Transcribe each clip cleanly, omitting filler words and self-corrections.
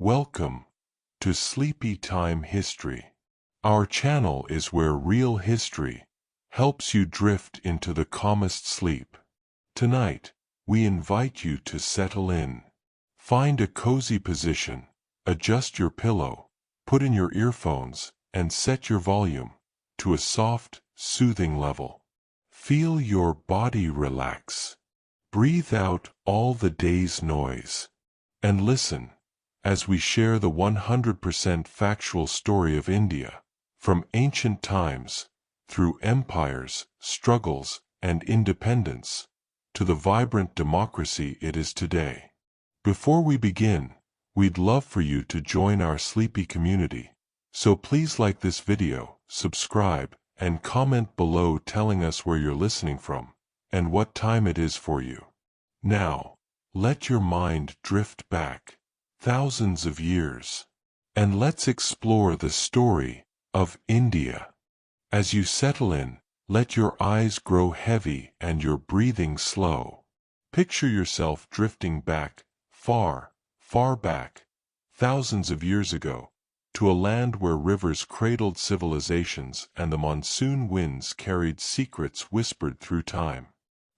Welcome to Sleepy Time History. Our channel is where real history helps you drift into the calmest sleep. Tonight, we invite you to settle in. Find a cozy position, adjust your pillow, put in your earphones, and set your volume to a soft, soothing level. Feel your body relax. Breathe out all the day's noise. And listen as we share the 100% factual story of India, from ancient times, through empires, struggles, and independence, to the vibrant democracy it is today. Before we begin, we'd love for you to join our sleepy community, so please like this video, subscribe, and comment below telling us where you're listening from, and what time it is for you. Now, let your mind drift back thousands of years, and let's explore the story of India. As you settle in, let your eyes grow heavy and your breathing slow. Picture yourself drifting back, far, far back, thousands of years ago, to a land where rivers cradled civilizations and the monsoon winds carried secrets whispered through time.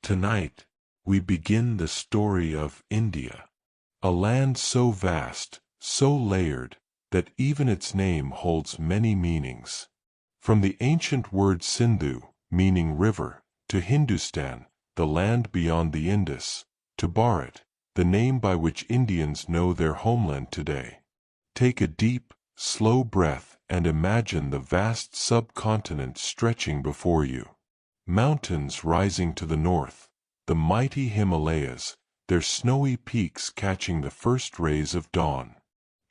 Tonight, we begin the story of India. A land so vast, so layered, that even its name holds many meanings. From the ancient word Sindhu, meaning river, to Hindustan, the land beyond the Indus, to Bharat, the name by which Indians know their homeland today. Take a deep, slow breath and imagine the vast subcontinent stretching before you. Mountains rising to the north, the mighty Himalayas, their snowy peaks catching the first rays of dawn.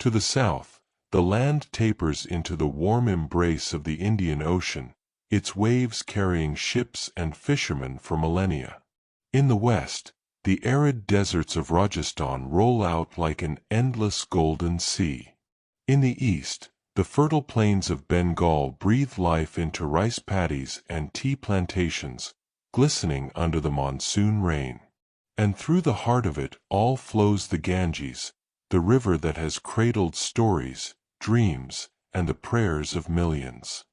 To the south, the land tapers into the warm embrace of the Indian Ocean, its waves carrying ships and fishermen for millennia. In the west, the arid deserts of Rajasthan roll out like an endless golden sea. In the east, the fertile plains of Bengal breathe life into rice paddies and tea plantations, glistening under the monsoon rain. And through the heart of it all flows the Ganges, the river that has cradled stories, dreams, and the prayers of millions.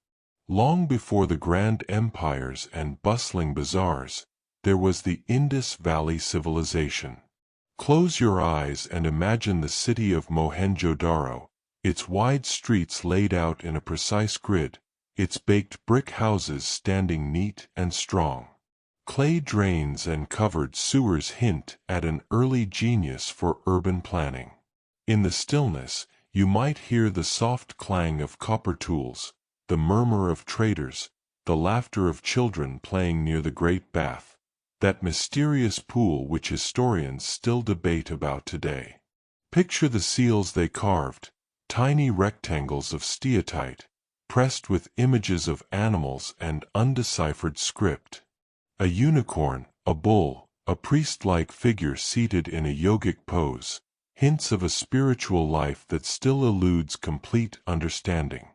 Long before the grand empires and bustling bazaars, there was the Indus Valley civilization. Close your eyes and imagine the city of Mohenjo-daro, its wide streets laid out in a precise grid, its baked brick houses standing neat and strong. Clay drains and covered sewers hint at an early genius for urban planning. In the stillness, you might hear the soft clang of copper tools, the murmur of traders, the laughter of children playing near the great bath, that mysterious pool which historians still debate about today. Picture the seals they carved, tiny rectangles of steatite, pressed with images of animals and undeciphered script. A unicorn, a bull, a priest-like figure seated in a yogic pose, hints of a spiritual life that still eludes complete understanding.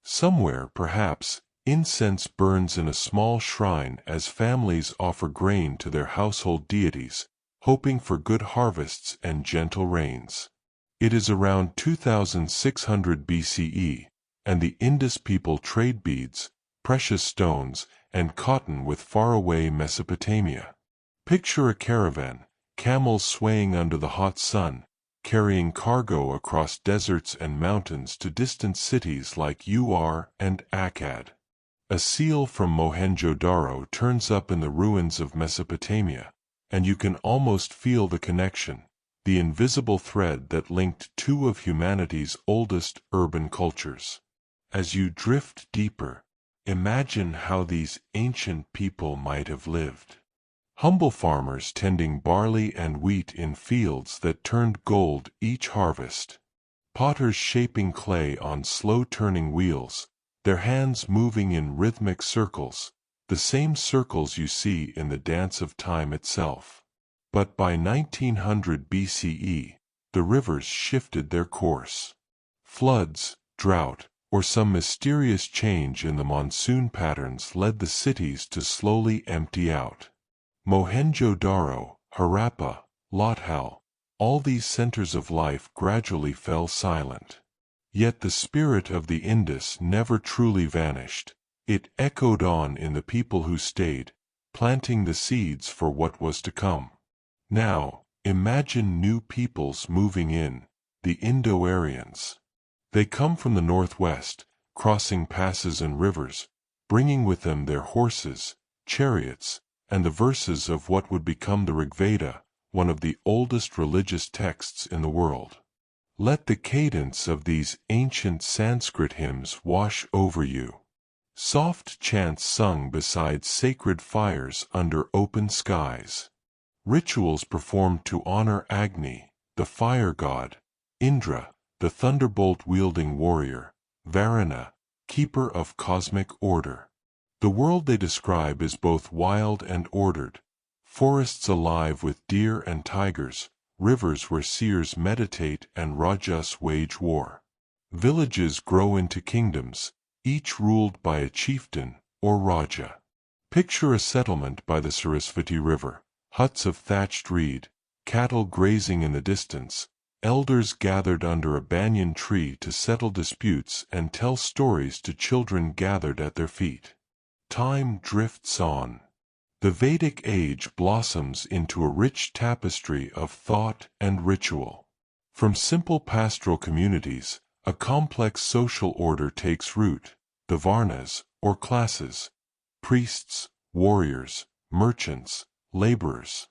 Somewhere, perhaps, incense burns in a small shrine as families offer grain to their household deities, hoping for good harvests and gentle rains. It is around 2600 BCE, and the Indus people trade beads, precious stones, and cotton with faraway Mesopotamia. Picture a caravan, camels swaying under the hot sun, carrying cargo across deserts and mountains to distant cities like Ur and Akkad. A seal from Mohenjo-daro turns up in the ruins of Mesopotamia, and you can almost feel the connection, the invisible thread that linked two of humanity's oldest urban cultures. As you drift deeper, imagine how these ancient people might have lived. Humble farmers tending barley and wheat in fields that turned gold each harvest. Potters shaping clay on slow-turning wheels, their hands moving in rhythmic circles, the same circles you see in the dance of time itself. But by 1900 BCE, the rivers shifted their course. Floods, drought, or some mysterious change in the monsoon patterns led the cities to slowly empty out. Mohenjo-daro, Harappa, Lothal, all these centers of life gradually fell silent. Yet the spirit of the Indus never truly vanished. It echoed on in the people who stayed, planting the seeds for what was to come. Now, imagine new peoples moving in, the Indo-Aryans. They come from the northwest, crossing passes and rivers, bringing with them their horses, chariots, and the verses of what would become the Rig Veda, one of the oldest religious texts in the world. Let the cadence of these ancient Sanskrit hymns wash over you. Soft chants sung beside sacred fires under open skies. Rituals performed to honor Agni, the fire god, Indra, the thunderbolt-wielding warrior, Varuna, keeper of cosmic order. The world they describe is both wild and ordered, forests alive with deer and tigers, rivers where seers meditate and rajas wage war. Villages grow into kingdoms, each ruled by a chieftain or raja. Picture a settlement by the Sarasvati River, huts of thatched reed, cattle grazing in the distance, elders gathered under a banyan tree to settle disputes and tell stories to children gathered at their feet. Time drifts on. The Vedic age blossoms into a rich tapestry of thought and ritual. From simple pastoral communities, a complex social order takes root, the varnas, or classes, priests, warriors, merchants, laborers.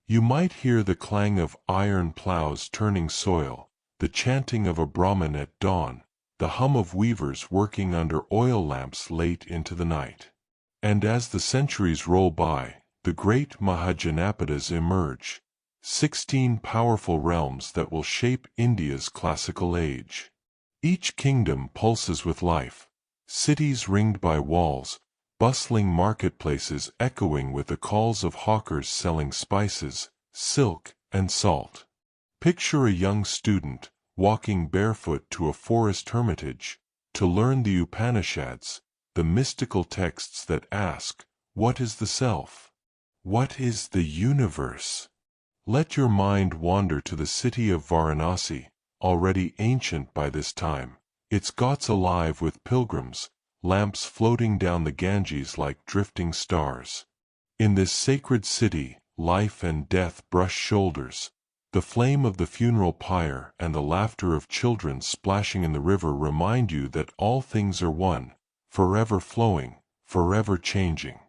You might hear the clang of iron plows turning soil, the chanting of a Brahmin at dawn, the hum of weavers working under oil lamps late into the night. And as the centuries roll by, the great Mahajanapadas emerge, 16 powerful realms that will shape India's classical age. Each kingdom pulses with life, cities ringed by walls, bustling marketplaces echoing with the calls of hawkers selling spices, silk, and salt. Picture a young student, walking barefoot to a forest hermitage, to learn the Upanishads, the mystical texts that ask, what is the self? What is the universe? Let your mind wander to the city of Varanasi, already ancient by this time, its ghats alive with pilgrims, lamps floating down the Ganges like drifting stars. In this sacred city, life and death brush shoulders. The flame of the funeral pyre and the laughter of children splashing in the river remind you that all things are one, forever flowing, forever changing.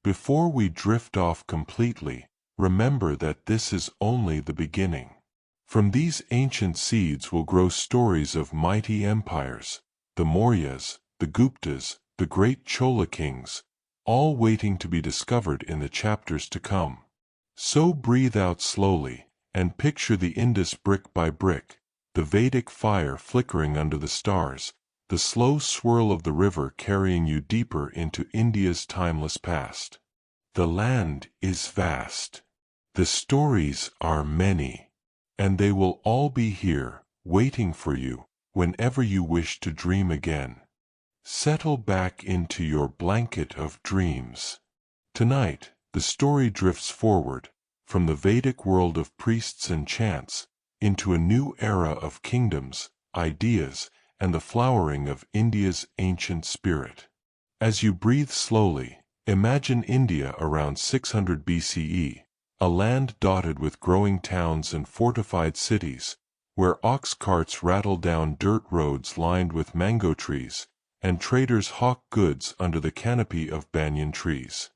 Before we drift off completely, remember that this is only the beginning. From these ancient seeds will grow stories of mighty empires, the Mauryas, the Guptas, the great Chola kings, all waiting to be discovered in the chapters to come. So breathe out slowly, and picture the Indus brick by brick, the Vedic fire flickering under the stars, the slow swirl of the river carrying you deeper into India's timeless past. The land is vast. The stories are many. And they will all be here, waiting for you, whenever you wish to dream again. Settle back into your blanket of dreams. Tonight, the story drifts forward, from the Vedic world of priests and chants, into a new era of kingdoms, ideas, and the flowering of India's ancient spirit. As you breathe slowly, imagine India around 600 BCE, a land dotted with growing towns and fortified cities, where ox carts rattle down dirt roads lined with mango trees, and traders hawk goods under the canopy of banyan trees.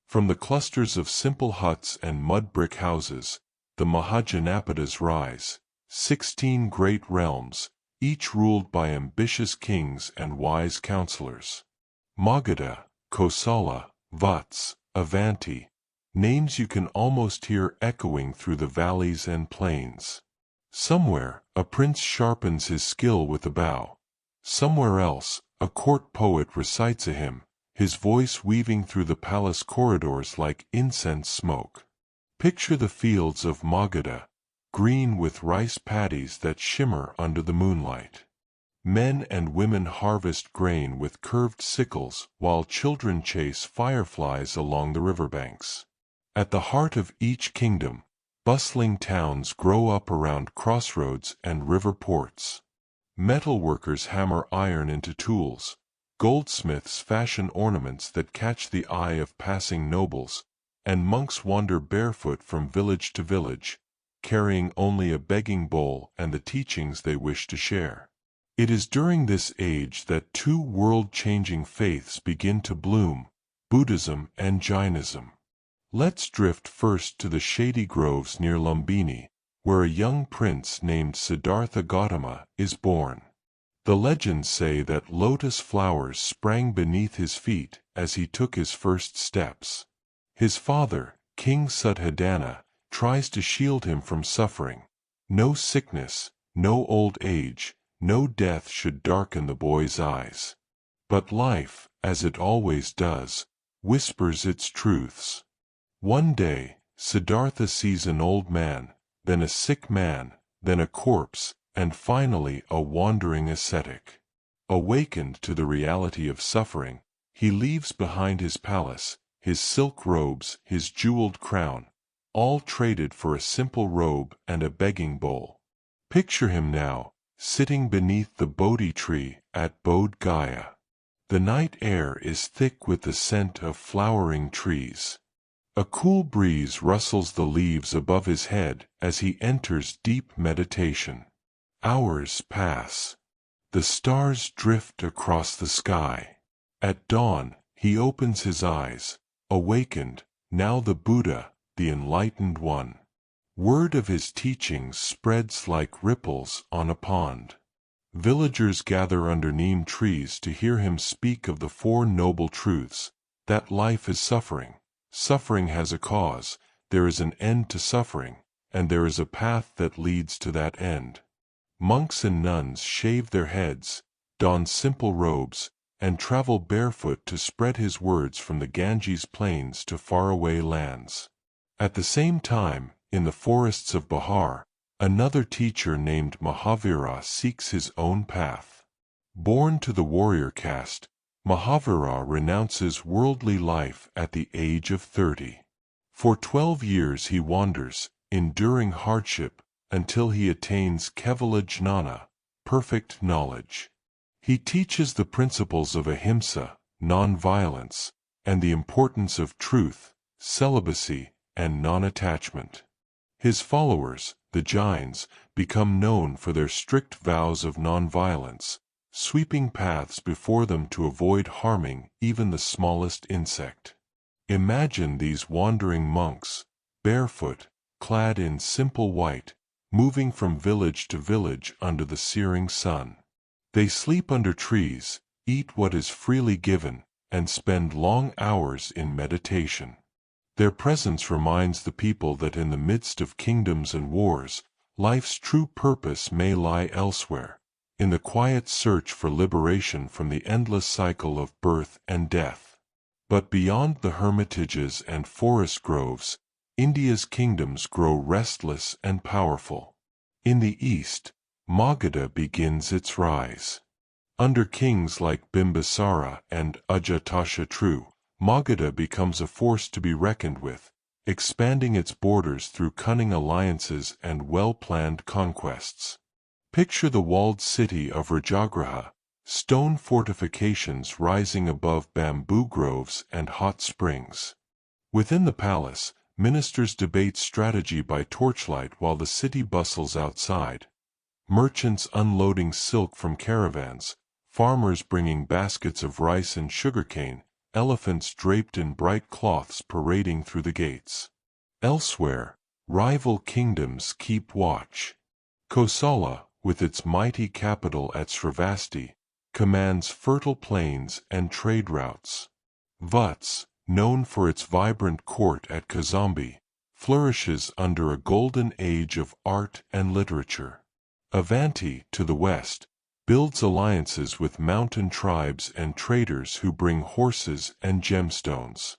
From the clusters of simple huts and mud brick houses, the Mahajanapadas rise, 16 great realms, each ruled by ambitious kings and wise counselors. Magadha, Kosala, Vats, Avanti, names you can almost hear echoing through the valleys and plains. Somewhere, a prince sharpens his skill with a bow. Somewhere else, a court poet recites a hymn, his voice weaving through the palace corridors like incense smoke. Picture the fields of Magadha, green with rice paddies that shimmer under the moonlight. Men and women harvest grain with curved sickles while children chase fireflies along the riverbanks. At the heart of each kingdom, Bustling towns grow up around crossroads and river ports. Metalworkers hammer iron into tools. Goldsmiths fashion ornaments that catch the eye of passing nobles, and monks wander barefoot from village to village, carrying only a begging bowl and the teachings they wish to share. It is during this age that two world-changing faiths begin to bloom, Buddhism and Jainism. Let's drift first to the shady groves near Lumbini, where a young prince named Siddhartha Gautama is born. The legends say that lotus flowers sprang beneath his feet as he took his first steps. His father, King Suddhodana, tries to shield him from suffering. No sickness, no old age, no death should darken the boy's eyes. But life, as it always does, whispers its truths. One day, Siddhartha sees an old man, then a sick man, then a corpse, and finally a wandering ascetic. Awakened to the reality of suffering, he leaves behind his palace, his silk robes, his jeweled crown, all traded for a simple robe and a begging bowl. Picture him now, sitting beneath the Bodhi tree at Bodh Gaya. The night air is thick with the scent of flowering trees. A cool breeze rustles the leaves above his head as he enters deep meditation. Hours pass. The stars drift across the sky. At dawn, he opens his eyes, awakened, now the Buddha, the enlightened one. Word of his teachings spreads like ripples on a pond. Villagers gather under neem trees to hear him speak of the Four Noble Truths, that life is suffering. Suffering has a cause, there is an end to suffering, and there is a path that leads to that end. Monks and nuns shave their heads, don simple robes, and travel barefoot to spread his words from the Ganges plains to faraway lands. At the same time, in the forests of Bihar, another teacher named Mahavira seeks his own path. Born to the warrior caste, Mahavira renounces worldly life at the age of 30. For 12 years he wanders, enduring hardship, until he attains Kevala Jnana, perfect knowledge. He teaches the principles of ahimsa, non-violence, and the importance of truth, celibacy, and non-attachment. His followers, the Jains, become known for their strict vows of non-violence, sweeping paths before them to avoid harming even the smallest insect. Imagine these wandering monks, barefoot, clad in simple white, moving from village to village under the searing sun. They sleep under trees, eat what is freely given, and spend long hours in meditation. Their presence reminds the people that in the midst of kingdoms and wars, life's true purpose may lie elsewhere, in the quiet search for liberation from the endless cycle of birth and death. But beyond the hermitages and forest groves, India's kingdoms grow restless and powerful. In the east, Magadha begins its rise. Under kings like Bimbisara and Ajatashatru, Magadha becomes a force to be reckoned with, expanding its borders through cunning alliances and well-planned conquests. Picture the walled city of Rajagraha, stone fortifications rising above bamboo groves and hot springs. Within the palace, ministers debate strategy by torchlight while the city bustles outside. Merchants unloading silk from caravans, farmers bringing baskets of rice and sugarcane, elephants draped in bright cloths parading through the gates. Elsewhere, rival kingdoms keep watch. Kosala, with its mighty capital at Sravasti, commands fertile plains and trade routes. Vats, known for its vibrant court at Kazambi, flourishes under a golden age of art and literature. Avanti, to the west, builds alliances with mountain tribes and traders who bring horses and gemstones.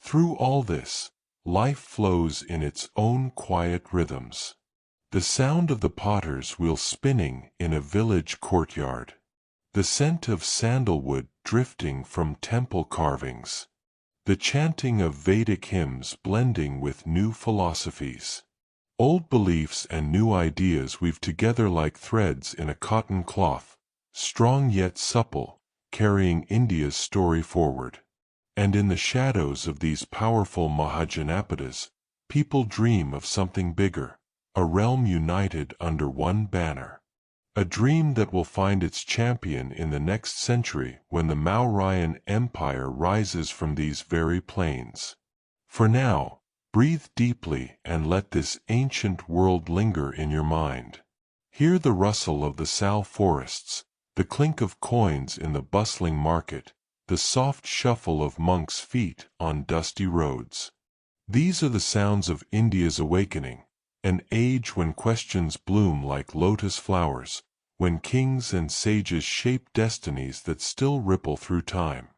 Through all this, life flows in its own quiet rhythms. The sound of the potter's wheel spinning in a village courtyard. The scent of sandalwood drifting from temple carvings. The chanting of Vedic hymns blending with new philosophies. Old beliefs and new ideas weave together like threads in a cotton cloth, strong yet supple, carrying India's story forward. And in the shadows of these powerful Mahajanapadas, people dream of something bigger, a realm united under one banner. A dream that will find its champion in the next century when the Mauryan Empire rises from these very plains. For now, breathe deeply and let this ancient world linger in your mind. Hear the rustle of the sal forests, the clink of coins in the bustling market, the soft shuffle of monks' feet on dusty roads. These are the sounds of India's awakening, an age when questions bloom like lotus flowers, when kings and sages shape destinies that still ripple through time.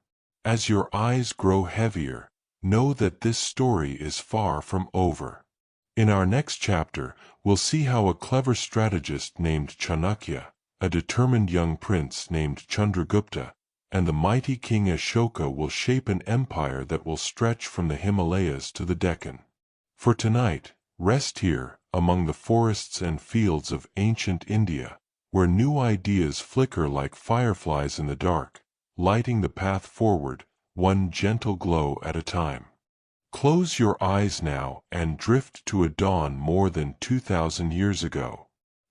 As your eyes grow heavier, know that this story is far from over. In our next chapter, we'll see how a clever strategist named Chanakya, a determined young prince named Chandragupta, and the mighty King Ashoka will shape an empire that will stretch from the Himalayas to the Deccan. For tonight, rest here, among the forests and fields of ancient India, where new ideas flicker like fireflies in the dark, lighting the path forward, one gentle glow at a time. Close your eyes now and drift to a dawn more than 2,000 years ago.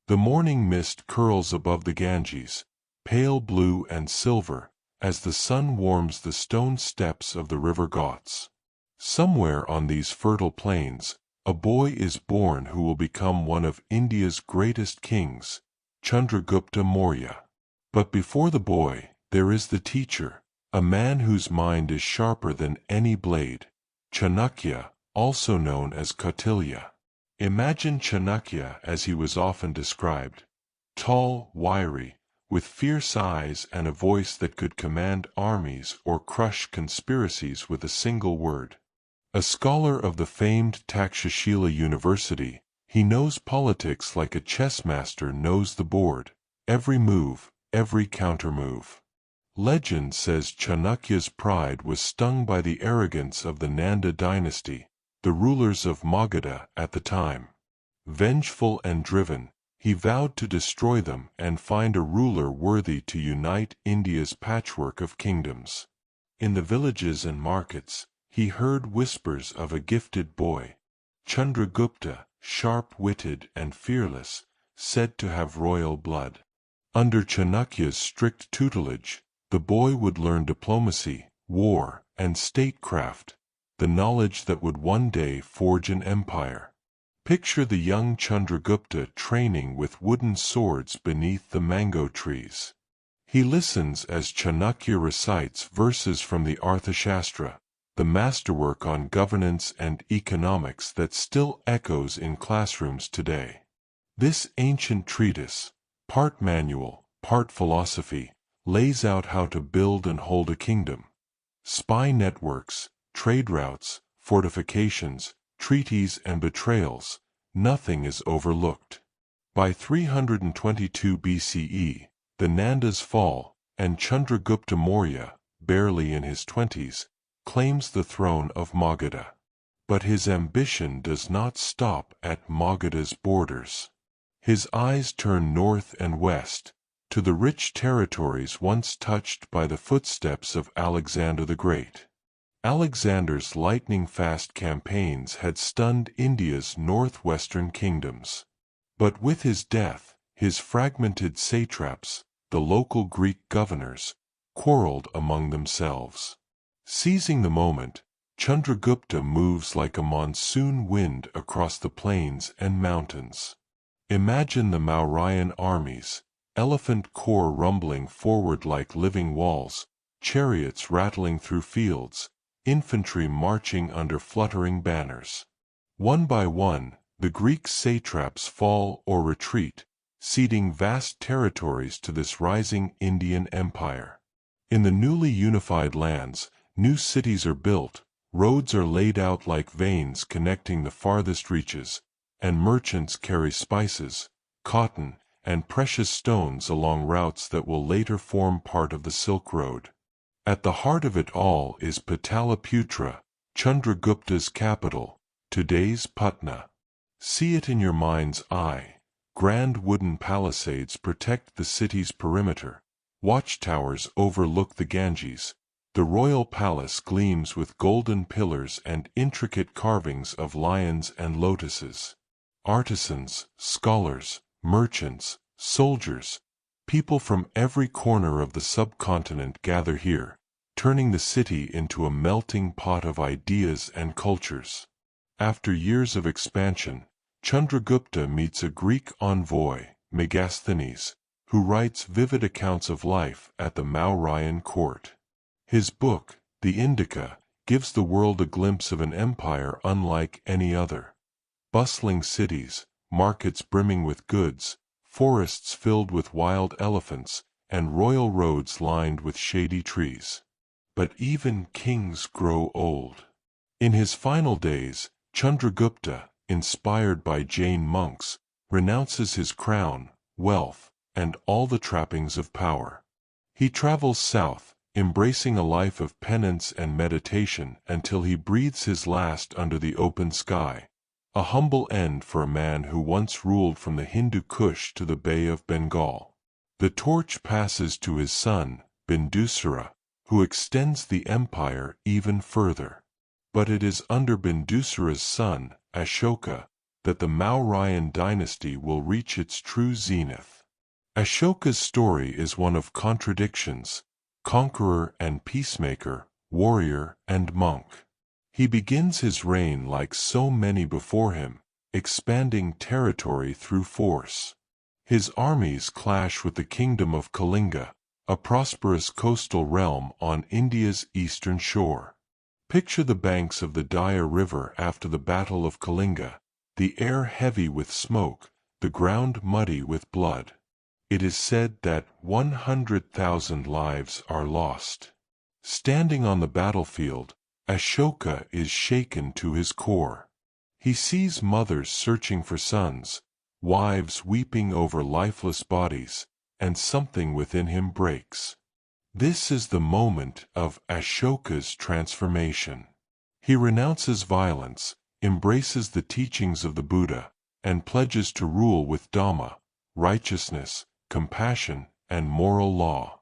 The morning mist curls above the Ganges, pale blue and silver, as the sun warms the stone steps of the river Ghats. Somewhere on these fertile plains, a boy is born who will become one of India's greatest kings, Chandragupta Maurya. But before the boy, there is the teacher, a man whose mind is sharper than any blade, Chanakya, also known as Kautilya. Imagine Chanakya as he was often described: tall, wiry, with fierce eyes and a voice that could command armies or crush conspiracies with a single word. A scholar of the famed Takshashila University, he knows politics like a chess master knows the board, every move, every countermove. Legend says Chanakya's pride was stung by the arrogance of the Nanda dynasty, the rulers of Magadha at the time. Vengeful and driven, he vowed to destroy them and find a ruler worthy to unite India's patchwork of kingdoms. In the villages and markets, he heard whispers of a gifted boy, Chandragupta, sharp-witted and fearless, said to have royal blood. Under Chanakya's strict tutelage, the boy would learn diplomacy, war, and statecraft, the knowledge that would one day forge an empire. Picture the young Chandragupta training with wooden swords beneath the mango trees. He listens as Chanakya recites verses from the Arthashastra, the masterwork on governance and economics that still echoes in classrooms today. This ancient treatise, part manual, part philosophy, lays out how to build and hold a kingdom. Spy networks, trade routes, fortifications, treaties and betrayals, nothing is overlooked. By 322 BCE, the Nandas fall, and Chandragupta Maurya, barely in his 20s, claims the throne of Magadha. But his ambition does not stop at Magadha's borders. His eyes turn north and west, to the rich territories once touched by the footsteps of Alexander the Great. Alexander's lightning-fast campaigns had stunned India's northwestern kingdoms. But with his death, his fragmented satraps, the local Greek governors, quarreled among themselves. Seizing the moment, Chandragupta moves like a monsoon wind across the plains and mountains. Imagine the Mauryan armies, elephant corps rumbling forward like living walls, chariots rattling through fields, infantry marching under fluttering banners. One by one, the Greek satraps fall or retreat, ceding vast territories to this rising Indian empire. In the newly unified lands, new cities are built, roads are laid out like veins connecting the farthest reaches, and merchants carry spices, cotton, and precious stones along routes that will later form part of the Silk Road. At the heart of it all is Pataliputra, Chandragupta's capital, today's Patna. See it in your mind's eye. Grand wooden palisades protect the city's perimeter. Watchtowers overlook the Ganges. The royal palace gleams with golden pillars and intricate carvings of lions and lotuses. Artisans, scholars, merchants, soldiers, people from every corner of the subcontinent gather here, turning the city into a melting pot of ideas and cultures. After years of expansion, Chandragupta meets a Greek envoy, Megasthenes, who writes vivid accounts of life at the Mauryan court. His book, the Indica, gives the world a glimpse of an empire unlike any other. Bustling cities, markets brimming with goods, forests filled with wild elephants, and royal roads lined with shady trees. But even kings grow old. In his final days, Chandragupta, inspired by Jain monks, renounces his crown, wealth, and all the trappings of power. He travels south, embracing a life of penance and meditation until he breathes his last under the open sky. A humble end for a man who once ruled from the Hindu Kush to the Bay of Bengal. The torch passes to his son, Bindusara, who extends the empire even further. But it is under Bindusara's son, Ashoka, that the Mauryan dynasty will reach its true zenith. Ashoka's story is one of contradictions, conqueror and peacemaker, warrior and monk. He begins his reign like so many before him, expanding territory through force. His armies clash with the kingdom of Kalinga, a prosperous coastal realm on India's eastern shore. Picture the banks of the Daya River after the Battle of Kalinga, the air heavy with smoke, the ground muddy with blood. It is said that 100,000 lives are lost. Standing on the battlefield, Ashoka is shaken to his core. He sees mothers searching for sons, wives weeping over lifeless bodies, and something within him breaks. This is the moment of Ashoka's transformation. He renounces violence, embraces the teachings of the Buddha, and pledges to rule with Dhamma, righteousness, compassion, and moral law.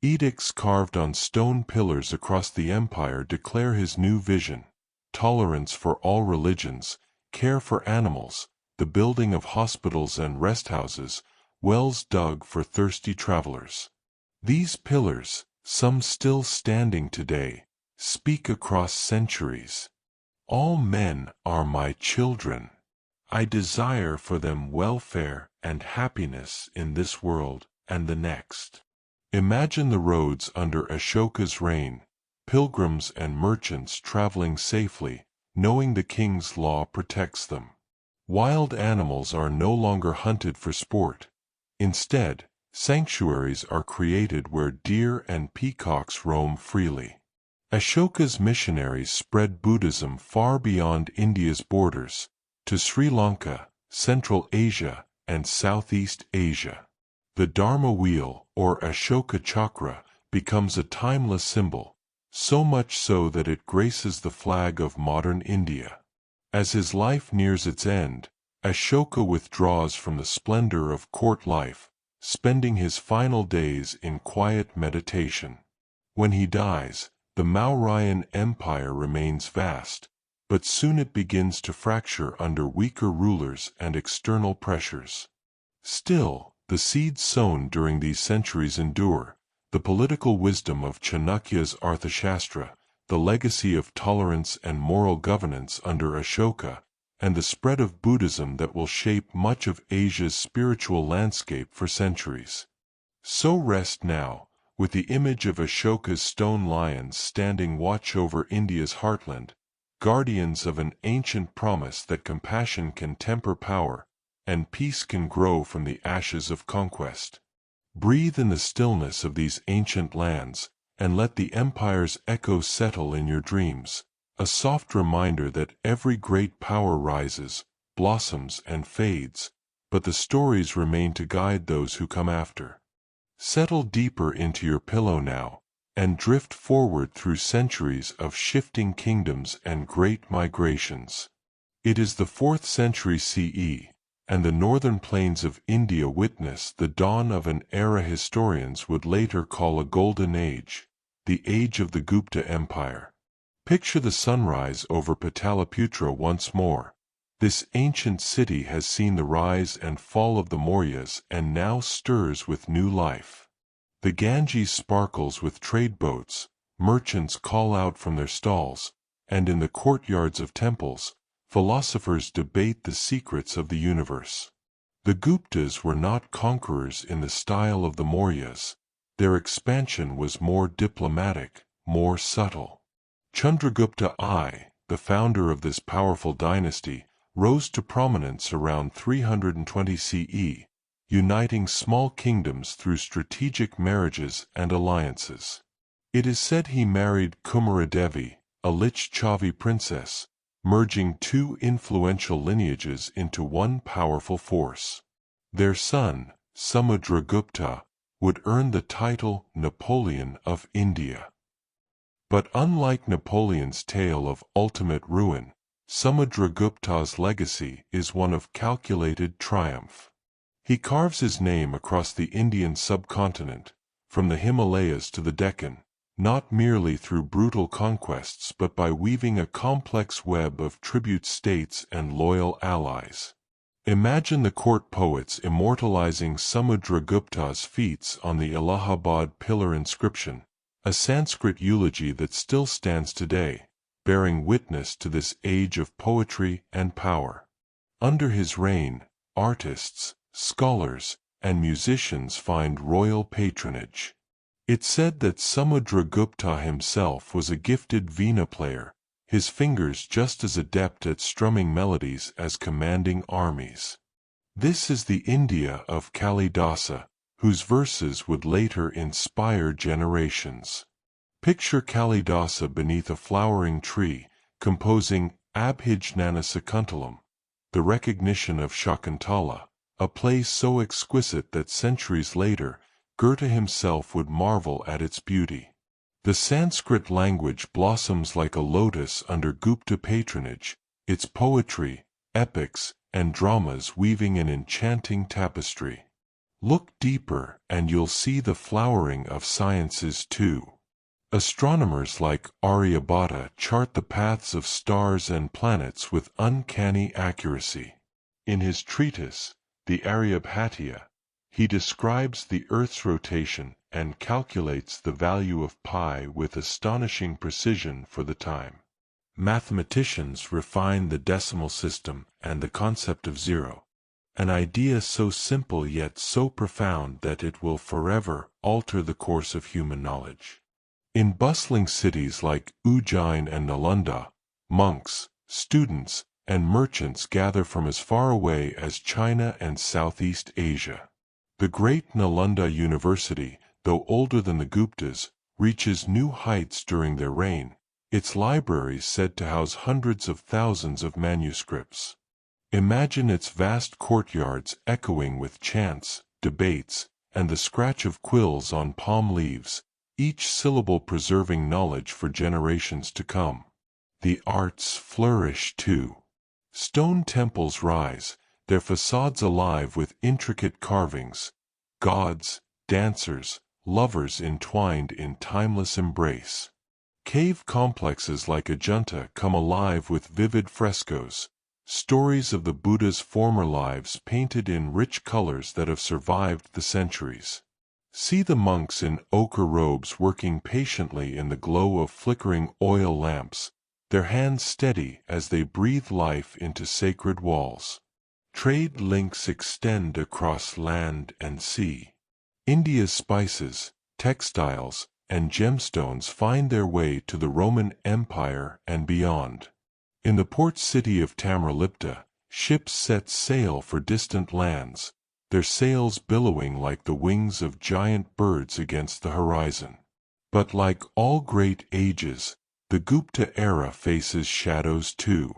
Edicts carved on stone pillars across the empire declare his new vision: tolerance for all religions, care for animals, the building of hospitals and rest houses, wells dug for thirsty travelers. These pillars, some still standing today, speak across centuries. All men are my children. I desire for them welfare and happiness in this world and the next. Imagine the roads under Ashoka's reign, pilgrims and merchants traveling safely, knowing the king's law protects them. Wild animals are no longer hunted for sport. Instead, sanctuaries are created where deer and peacocks roam freely. Ashoka's missionaries spread Buddhism far beyond India's borders, to Sri Lanka, Central Asia, and Southeast Asia. The Dharma wheel, or Ashoka chakra, becomes a timeless symbol, so much so that it graces the flag of modern India. As his life nears its end, Ashoka withdraws from the splendor of court life, spending his final days in quiet meditation. When he dies, the Mauryan Empire remains vast, but soon it begins to fracture under weaker rulers and external pressures. Still, the seeds sown during these centuries endure: the political wisdom of Chanakya's Arthashastra, the legacy of tolerance and moral governance under Ashoka, and the spread of Buddhism that will shape much of Asia's spiritual landscape for centuries. So rest now, with the image of Ashoka's stone lions standing watch over India's heartland, guardians of an ancient promise that compassion can temper power, and peace can grow from the ashes of conquest. Breathe in the stillness of these ancient lands, and let the empire's echo settle in your dreams, a soft reminder that every great power rises, blossoms, and fades, but the stories remain to guide those who come after. Settle deeper into your pillow now, and drift forward through centuries of shifting kingdoms and great migrations. It is the 4th century CE, and the northern plains of India witness the dawn of an era historians would later call a golden age, the age of the Gupta Empire. Picture the sunrise over Pataliputra once more. This ancient city has seen the rise and fall of the Mauryas and now stirs with new life. The Ganges sparkles with trade boats, merchants call out from their stalls, and in the courtyards of temples, philosophers debate the secrets of the universe. The Guptas were not conquerors in the style of the Mauryas. Their expansion was more diplomatic, more subtle. Chandragupta I, the founder of this powerful dynasty, rose to prominence around 320 CE, uniting small kingdoms through strategic marriages and alliances. It is said he married Kumaradevi, a Lichavi princess, merging two influential lineages into one powerful force. Their son, Samudragupta, would earn the title Napoleon of India. But unlike Napoleon's tale of ultimate ruin, Samudragupta's legacy is one of calculated triumph. He carves his name across the Indian subcontinent, from the Himalayas to the Deccan, not merely through brutal conquests but by weaving a complex web of tribute states and loyal allies. Imagine the court poets immortalizing Samudragupta's feats on the Allahabad pillar inscription, a Sanskrit eulogy that still stands today, bearing witness to this age of poetry and power. Under his reign, artists, scholars, and musicians find royal patronage. It's said that Samudragupta himself was a gifted veena player, his fingers just as adept at strumming melodies as commanding armies. This is the India of Kalidasa, whose verses would later inspire generations. Picture Kalidasa beneath a flowering tree, composing Abhijnana Sakuntalam, the recognition of Shakuntala, a play so exquisite that centuries later, Goethe himself would marvel at its beauty. The Sanskrit language blossoms like a lotus under Gupta patronage, its poetry, epics, and dramas weaving an enchanting tapestry. Look deeper and you'll see the flowering of sciences too. Astronomers like Aryabhata chart the paths of stars and planets with uncanny accuracy. In his treatise, the Aryabhatiya, he describes the Earth's rotation and calculates the value of pi with astonishing precision for the time. Mathematicians refine the decimal system and the concept of zero, an idea so simple yet so profound that it will forever alter the course of human knowledge. In bustling cities like Ujjain and Nalanda, monks, students, and merchants gather from as far away as China and Southeast Asia. The great Nalanda University, though older than the Guptas, reaches new heights during their reign, its libraries said to house hundreds of thousands of manuscripts. Imagine its vast courtyards echoing with chants, debates, and the scratch of quills on palm leaves, each syllable preserving knowledge for generations to come. The arts flourish too. Stone temples rise, their facades alive with intricate carvings, gods, dancers, lovers entwined in timeless embrace. Cave complexes like Ajanta come alive with vivid frescoes, stories of the Buddha's former lives painted in rich colors that have survived the centuries. See the monks in ochre robes working patiently in the glow of flickering oil lamps, their hands steady as they breathe life into sacred walls. Trade links extend across land and sea. India's spices, textiles, and gemstones find their way to the Roman Empire and beyond. In the port city of Tamralipta, ships set sail for distant lands, their sails billowing like the wings of giant birds against the horizon. But like all great ages, the Gupta era faces shadows too.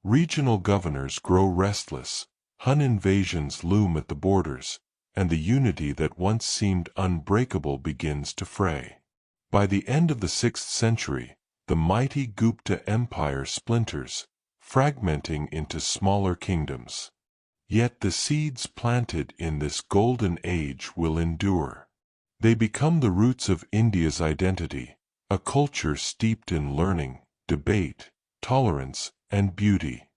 Regional governors grow restless, Hun invasions loom at the borders, and the unity that once seemed unbreakable begins to fray. By the end of the 6th century, the mighty Gupta Empire splinters, fragmenting into smaller kingdoms. Yet the seeds planted in this golden age will endure. They become the roots of India's identity, a culture steeped in learning, debate, tolerance, and beauty.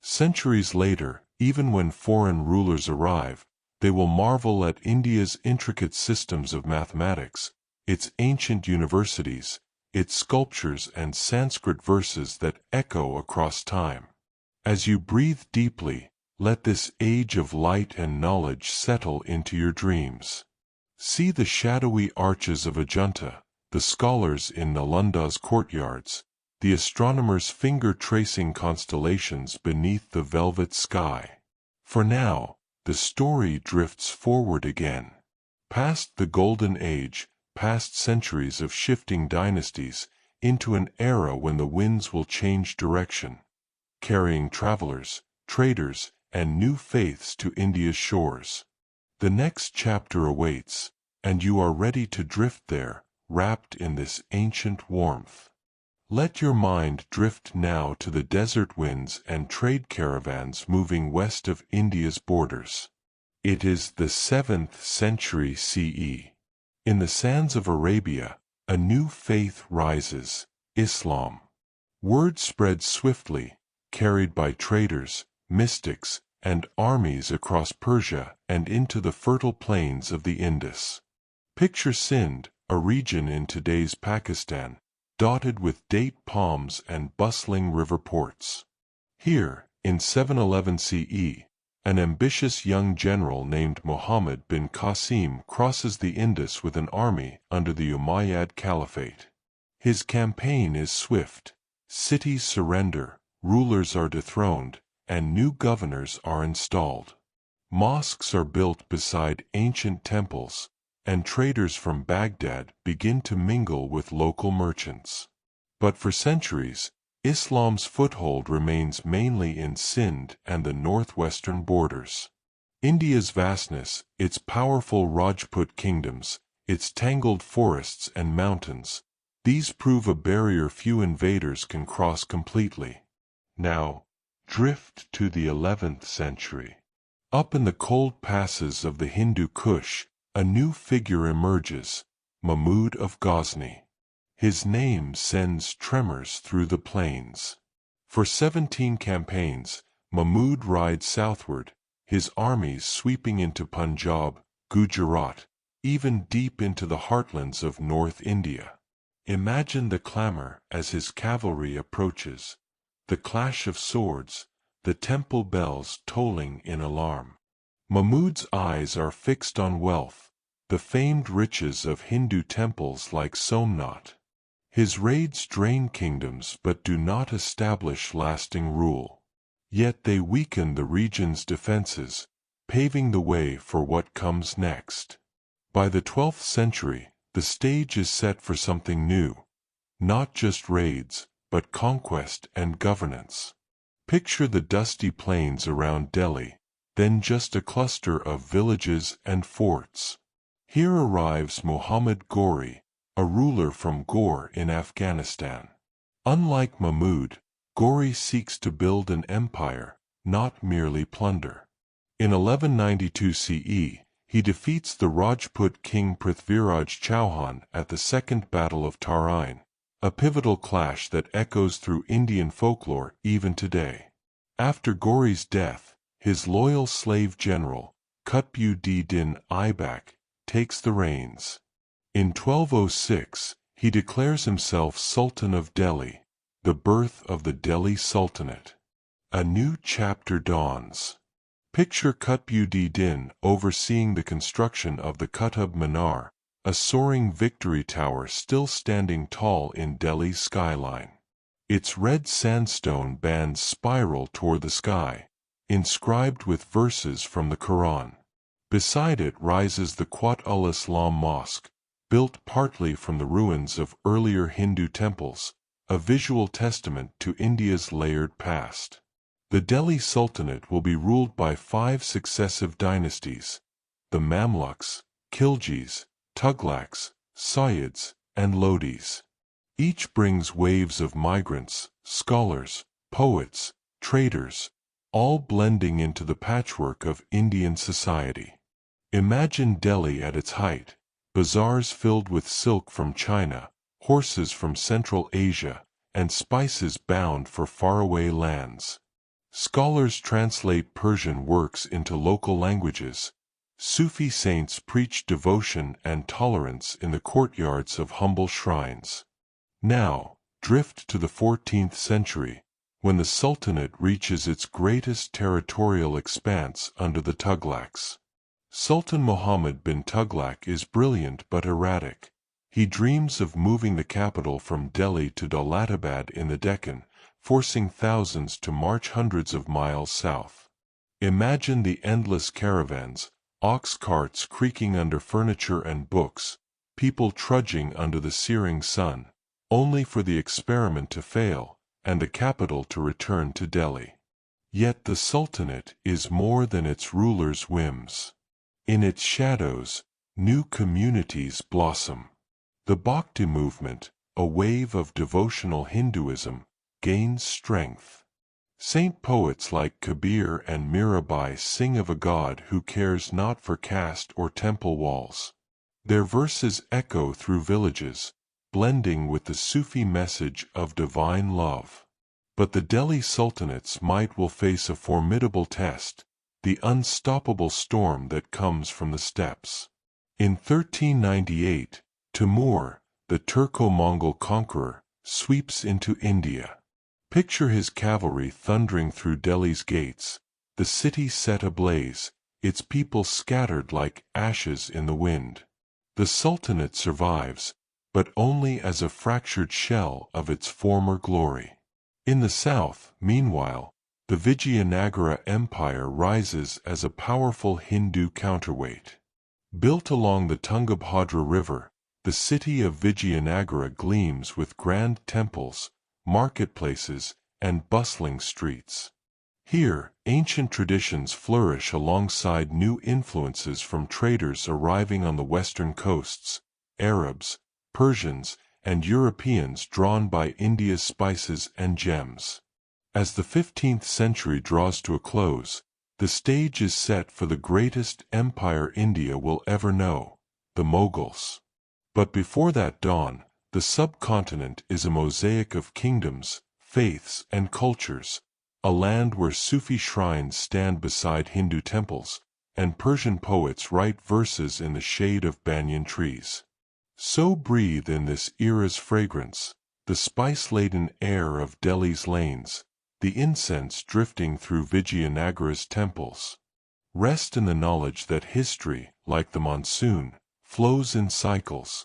Centuries later, even when foreign rulers arrive, they will marvel at India's intricate systems of mathematics, its ancient universities, its sculptures and Sanskrit verses that echo across time. As you breathe deeply, let this age of light and knowledge settle into your dreams. See the shadowy arches of Ajanta, the scholars in Nalanda's courtyards, the astronomers finger-tracing constellations beneath the velvet sky. For now, the story drifts forward again. Past the Golden Age, past centuries of shifting dynasties, into an era when the winds will change direction, carrying travelers, traders, and new faiths to India's shores. The next chapter awaits, and you are ready to drift there, wrapped in this ancient warmth. Let your mind drift now to the desert winds and trade caravans moving west of India's borders. It is the 7th century CE. In the sands of Arabia, a new faith rises, Islam. Word spreads swiftly, carried by traders, mystics, and armies across Persia and into the fertile plains of the Indus. Picture Sindh, a region in today's Pakistan, dotted with date palms and bustling river ports. Here, in 711 CE, an ambitious young general named Muhammad bin Qasim crosses the Indus with an army under the Umayyad Caliphate. His campaign is swift. Cities surrender, rulers are dethroned, and new governors are installed. Mosques are built beside ancient temples, and traders from Baghdad begin to mingle with local merchants. But for centuries, Islam's foothold remains mainly in Sindh and the northwestern borders. India's vastness, its powerful Rajput kingdoms, its tangled forests and mountains, these prove a barrier few invaders can cross completely. Now, drift to the 11th century. Up in the cold passes of the Hindu Kush, a new figure emerges, Mahmud of Ghazni. His name sends tremors through the plains. For 17 campaigns, Mahmud rides southward, his armies sweeping into Punjab, Gujarat, even deep into the heartlands of North India. Imagine the clamor as his cavalry approaches, the clash of swords, the temple bells tolling in alarm. Mahmud's eyes are fixed on wealth, the famed riches of Hindu temples like Somnath. His raids drain kingdoms but do not establish lasting rule. Yet they weaken the region's defenses, paving the way for what comes next. By the 12th century, the stage is set for something new. Not just raids, but conquest and governance. Picture the dusty plains around Delhi, then just a cluster of villages and forts. Here arrives Muhammad Ghori, a ruler from Ghor in Afghanistan. Unlike Mahmud, Ghori seeks to build an empire, not merely plunder. In 1192 CE, he defeats the Rajput king Prithviraj Chauhan at the Second Battle of Tarain, a pivotal clash that echoes through Indian folklore even today. After Ghori's death, his loyal slave general, Qutb-ud-Din Aibak, takes the reins. In 1206, he declares himself Sultan of Delhi, the birth of the Delhi Sultanate. A new chapter dawns. Picture Qutb-ud-Din overseeing the construction of the Qutb Minar, a soaring victory tower still standing tall in Delhi's skyline. Its red sandstone bands spiral toward the sky, inscribed with verses from the Quran. Beside it rises the Quat-ul-Islam Mosque, built partly from the ruins of earlier Hindu temples, a visual testament to India's layered past. The Delhi Sultanate will be ruled by 5 successive dynasties: the Mamluks, Khiljis, Tughlaqs, Sayyids, and Lodis. Each brings waves of migrants, scholars, poets, traders, all blending into the patchwork of Indian society. Imagine Delhi at its height, bazaars filled with silk from China, horses from Central Asia, and spices bound for faraway lands. Scholars translate Persian works into local languages. Sufi saints preach devotion and tolerance in the courtyards of humble shrines. Now, drift to the 14th century, when the Sultanate reaches its greatest territorial expanse under the Tughlaqs. Sultan Muhammad bin Tughlaq is brilliant but erratic. He dreams of moving the capital from Delhi to Daulatabad in the Deccan, forcing thousands to march hundreds of miles south. Imagine the endless caravans, ox carts creaking under furniture and books, people trudging under the searing sun, only for the experiment to fail, and the capital to return to Delhi. Yet the Sultanate is more than its rulers' whims. In its shadows, new communities blossom. The Bhakti movement, a wave of devotional Hinduism, gains strength. Saint poets like Kabir and Mirabai sing of a God who cares not for caste or temple walls. Their verses echo through villages, blending with the Sufi message of divine love. But the Delhi Sultanate's might will face a formidable test, the unstoppable storm that comes from the steppes. In 1398, Timur, the Turco-Mongol conqueror, sweeps into India. Picture his cavalry thundering through Delhi's gates, the city set ablaze, its people scattered like ashes in the wind. The Sultanate survives, but only as a fractured shell of its former glory. In the south, meanwhile, the Vijayanagara Empire rises as a powerful Hindu counterweight. Built along the Tungabhadra River, the city of Vijayanagara gleams with grand temples, marketplaces, and bustling streets. Here, ancient traditions flourish alongside new influences from traders arriving on the western coasts, Arabs, Persians, and Europeans drawn by India's spices and gems. As the 15th century draws to a close, the stage is set for the greatest empire India will ever know, the Mughals. But before that dawn, the subcontinent is a mosaic of kingdoms, faiths, and cultures, a land where Sufi shrines stand beside Hindu temples, and Persian poets write verses in the shade of banyan trees. So breathe in this era's fragrance, the spice-laden air of Delhi's lanes, the incense drifting through Vijayanagara's temples. Rest in the knowledge that history, like the monsoon, flows in cycles.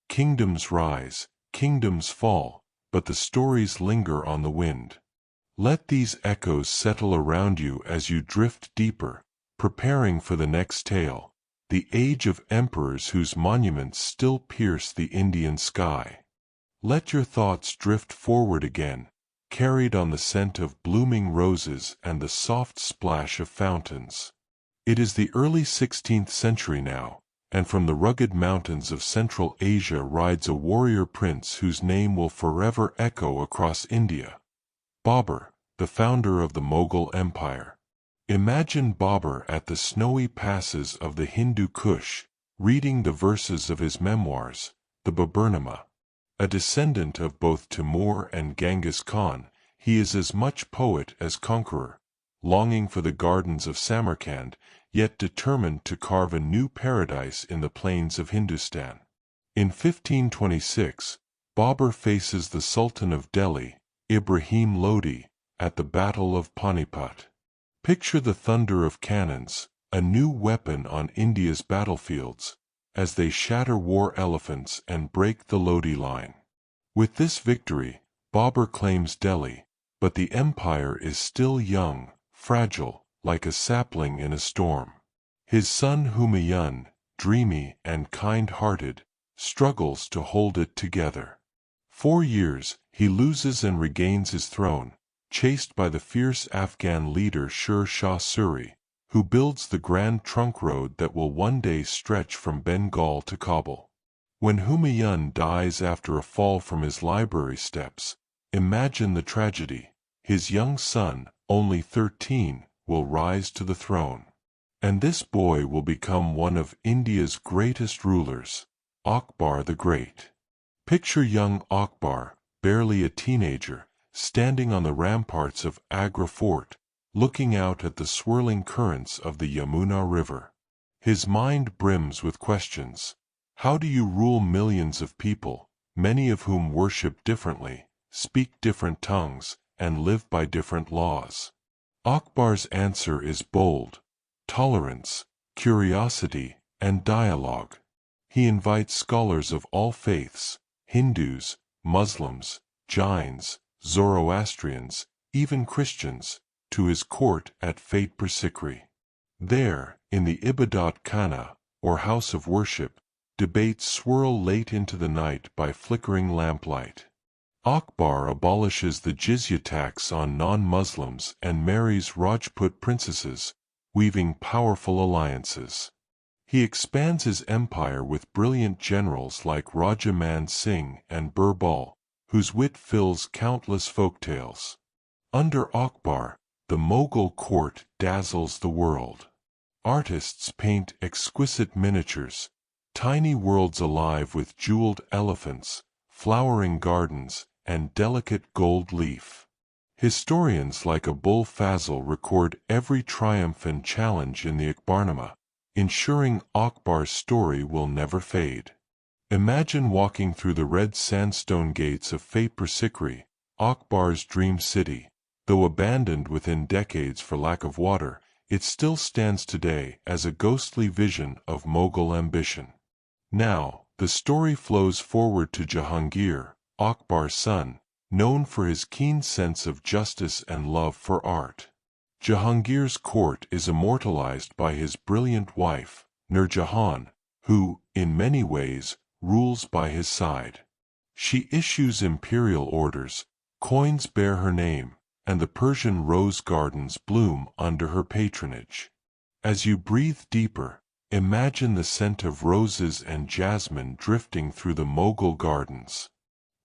Kingdoms rise, kingdoms fall, but the stories linger on the wind. Let these echoes settle around you as you drift deeper, preparing for the next tale, the age of emperors whose monuments still pierce the Indian sky. Let your thoughts drift forward again, carried on the scent of blooming roses and the soft splash of fountains. It is the early 16th century now, and from the rugged mountains of Central Asia rides a warrior prince whose name will forever echo across India. Babur, the founder of the Mughal Empire. Imagine Babur at the snowy passes of the Hindu Kush, reading the verses of his memoirs, the Baburnama. A descendant of both Timur and Genghis Khan, he is as much poet as conqueror, longing for the gardens of Samarkand, yet determined to carve a new paradise in the plains of Hindustan. In 1526, Babur faces the Sultan of Delhi, Ibrahim Lodi, at the Battle of Panipat. Picture the thunder of cannons, a new weapon on India's battlefields, as they shatter war elephants and break the Lodi line. With this victory, Babur claims Delhi, but the empire is still young, fragile, like a sapling in a storm. His son Humayun, dreamy and kind-hearted, struggles to hold it together. 4 years, he loses and regains his throne, chased by the fierce Afghan leader Sher Shah Suri, who builds the grand trunk road that will one day stretch from Bengal to Kabul. When Humayun dies after a fall from his library steps, imagine the tragedy. His young son, only 13, will rise to the throne. And this boy will become one of India's greatest rulers, Akbar the Great. Picture young Akbar, barely a teenager, standing on the ramparts of Agra Fort, looking out at the swirling currents of the Yamuna River. His mind brims with questions. How do you rule millions of people, many of whom worship differently, speak different tongues, and live by different laws? Akbar's answer is bold: tolerance, curiosity, and dialogue. He invites scholars of all faiths, Hindus, Muslims, Jains, Zoroastrians, even Christians, to his court at Fate Sikri. There, in the Ibadat Khana, or house of worship, debates swirl late into the night by flickering lamplight. Akbar abolishes the jizya tax on non-Muslims and marries Rajput princesses, weaving powerful alliances. He expands his empire with brilliant generals like Raja Man Singh and Birbal, whose wit fills countless folktales. Under Akbar, the Mughal court dazzles the world. Artists paint exquisite miniatures, tiny worlds alive with jeweled elephants, flowering gardens, and delicate gold leaf. Historians like Abul Fazl record every triumph and challenge in the Akbarnama, ensuring Akbar's story will never fade. Imagine walking through the red sandstone gates of Fate Sikri, Akbar's dream city. Though abandoned within decades for lack of water, it still stands today as a ghostly vision of Mughal ambition. Now, the story flows forward to Jahangir, Akbar's son, known for his keen sense of justice and love for art. Jahangir's court is immortalized by his brilliant wife, Nur Jahan, who, in many ways, rules by his side. She issues imperial orders, coins bear her name, and the Persian rose gardens bloom under her patronage. As you breathe deeper, imagine the scent of roses and jasmine drifting through the Mughal gardens.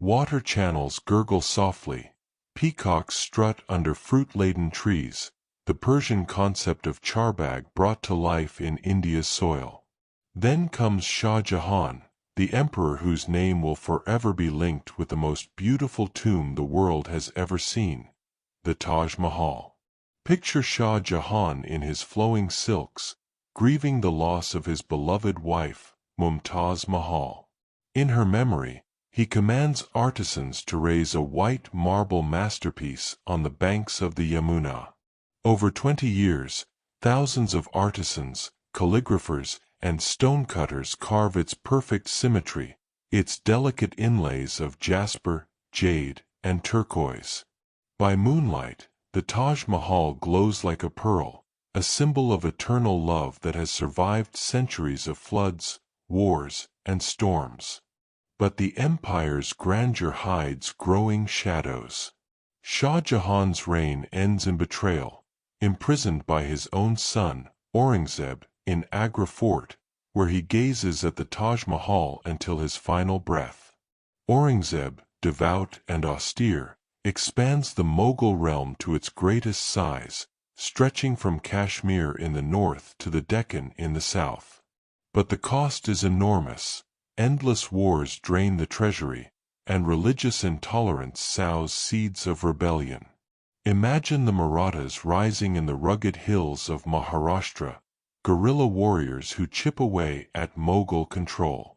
Water channels gurgle softly, peacocks strut under fruit-laden trees, the Persian concept of charbagh brought to life in India's soil. Then comes Shah Jahan, the emperor whose name will forever be linked with the most beautiful tomb the world has ever seen, the Taj Mahal. Picture Shah Jahan in his flowing silks, grieving the loss of his beloved wife, Mumtaz Mahal. In her memory, he commands artisans to raise a white marble masterpiece on the banks of the Yamuna. Over 20 years, thousands of artisans, calligraphers, and stonecutters carve its perfect symmetry, its delicate inlays of jasper, jade, and turquoise. By moonlight, the Taj Mahal glows like a pearl, a symbol of eternal love that has survived centuries of floods, wars, and storms. But the empire's grandeur hides growing shadows. Shah Jahan's reign ends in betrayal, imprisoned by his own son, Aurangzeb, in Agra Fort, where he gazes at the Taj Mahal until his final breath. Aurangzeb, devout and austere, expands the Mughal realm to its greatest size, stretching from Kashmir in the north to the Deccan in the south. But the cost is enormous. Endless wars drain the treasury, and religious intolerance sows seeds of rebellion. Imagine the Marathas rising in the rugged hills of Maharashtra, guerrilla warriors who chip away at Mughal control.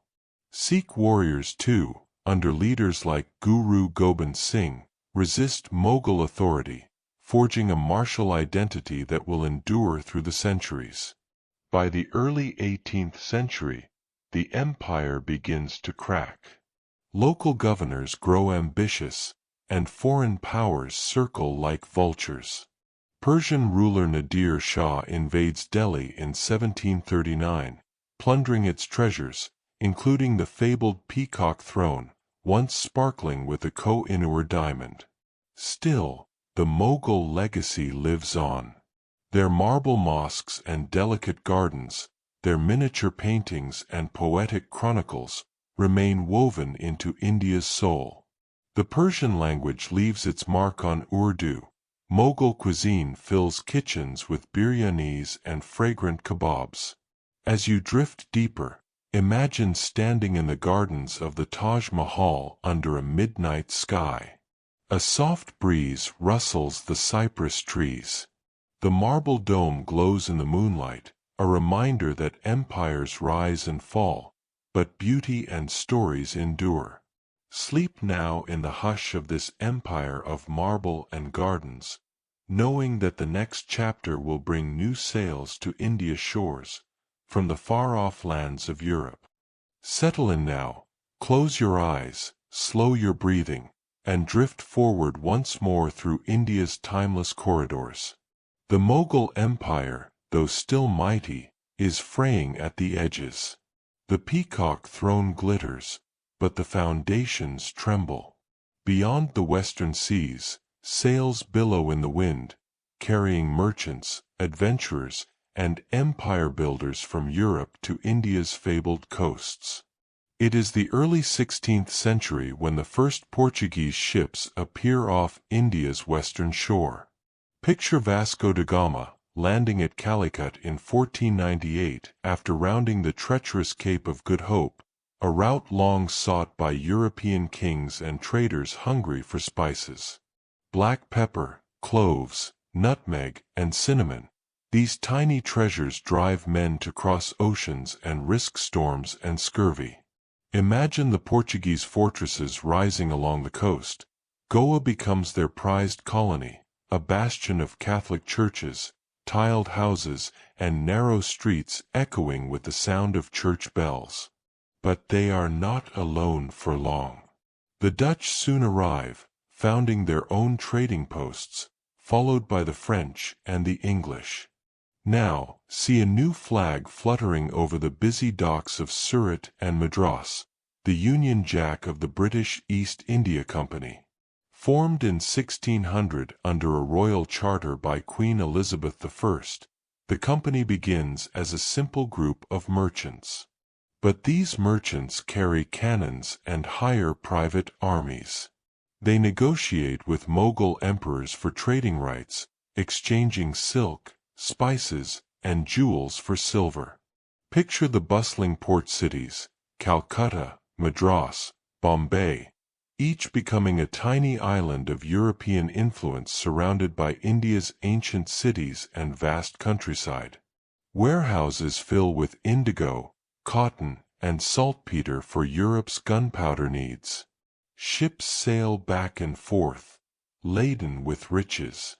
Sikh warriors too, under leaders like Guru Gobind Singh, resist Mughal authority, forging a martial identity that will endure through the centuries. By the early 18th century, the empire begins to crack. Local governors grow ambitious, and foreign powers circle like vultures. Persian ruler Nadir Shah invades Delhi in 1739, plundering its treasures, including the fabled peacock throne, once sparkling with a Koh-i-Noor diamond. Still, the Mughal legacy lives on. Their marble mosques and delicate gardens, their miniature paintings and poetic chronicles, remain woven into India's soul. The Persian language leaves its mark on Urdu. Mughal cuisine fills kitchens with biryanis and fragrant kebabs. As you drift deeper, imagine standing in the gardens of the Taj Mahal under a midnight sky. A soft breeze rustles the cypress trees. The marble dome glows in the moonlight, a reminder that empires rise and fall, but beauty and stories endure. Sleep now in the hush of this empire of marble and gardens, knowing that the next chapter will bring new sails to India's shores, from the far-off lands of Europe. Settle in now, close your eyes, slow your breathing, and drift forward once more through India's timeless corridors. The Mughal Empire, though still mighty, is fraying at the edges. The peacock throne glitters, but the foundations tremble. Beyond the western seas, sails billow in the wind, carrying merchants, adventurers, and empire builders from Europe to India's fabled coasts. It is the early 16th century when the first Portuguese ships appear off India's western shore. Picture Vasco da Gama landing at Calicut in 1498 after rounding the treacherous Cape of Good Hope, a route long sought by European kings and traders hungry for spices. Black pepper, cloves, nutmeg, and cinnamon. These tiny treasures drive men to cross oceans and risk storms and scurvy. Imagine the Portuguese fortresses rising along the coast. Goa becomes their prized colony, a bastion of Catholic churches, tiled houses, and narrow streets echoing with the sound of church bells. But they are not alone for long. The Dutch soon arrive, founding their own trading posts, followed by the French and the English. Now, see a new flag fluttering over the busy docks of Surat and Madras, the Union Jack of the British East India Company. Formed in 1600 under a royal charter by Queen Elizabeth I, the company begins as a simple group of merchants. But these merchants carry cannons and hire private armies. They negotiate with Mughal emperors for trading rights, exchanging silk, spices, and jewels for silver. Picture the bustling port cities, Calcutta, Madras, Bombay, each becoming a tiny island of European influence surrounded by India's ancient cities and vast countryside. Warehouses fill with indigo, cotton, and saltpeter for Europe's gunpowder needs. Ships sail back and forth, laden with riches.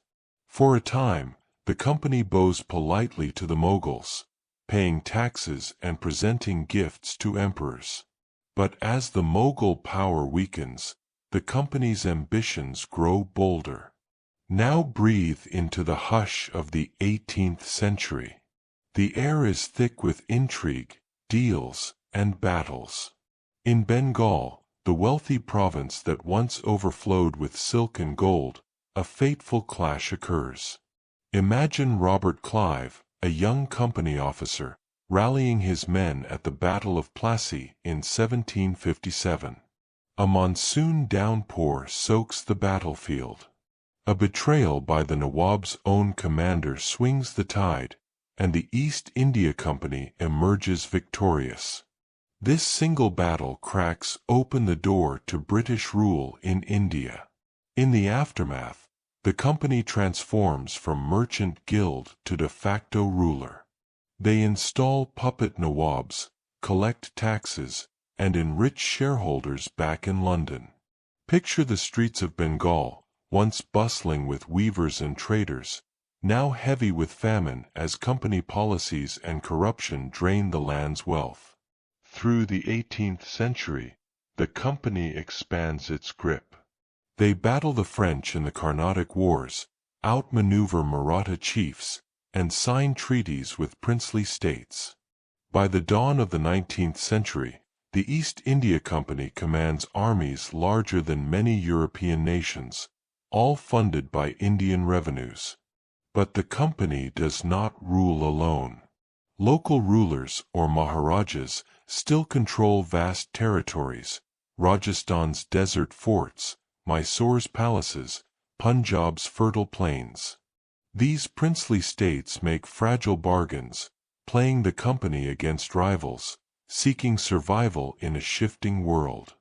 For a time, the company bows politely to the Mughals, paying taxes and presenting gifts to emperors. But as the Mughal power weakens, the company's ambitions grow bolder. Now breathe into the hush of the 18th century. The air is thick with intrigue, deals, and battles. In Bengal, the wealthy province that once overflowed with silk and gold, a fateful clash occurs. Imagine Robert Clive, a young company officer, rallying his men at the Battle of Plassey in 1757. A monsoon downpour soaks the battlefield. A betrayal by the Nawab's own commander swings the tide, and the East India Company emerges victorious. This single battle cracks open the door to British rule in India. In the aftermath, the company transforms from merchant guild to de facto ruler. They install puppet Nawabs, collect taxes, and enrich shareholders back in London. Picture the streets of Bengal, once bustling with weavers and traders, now heavy with famine as company policies and corruption drain the land's wealth. Through the 18th century, the company expands its grip. They battle the French in the Carnatic Wars, outmaneuver Maratha chiefs, and sign treaties with princely states. By the dawn of the 19th century, the East India Company commands armies larger than many European nations, all funded by Indian revenues. But the company does not rule alone. Local rulers, or Maharajas, still control vast territories, Rajasthan's desert forts, Mysore's palaces, Punjab's fertile plains. These princely states make fragile bargains, playing the company against rivals, seeking survival in a shifting world.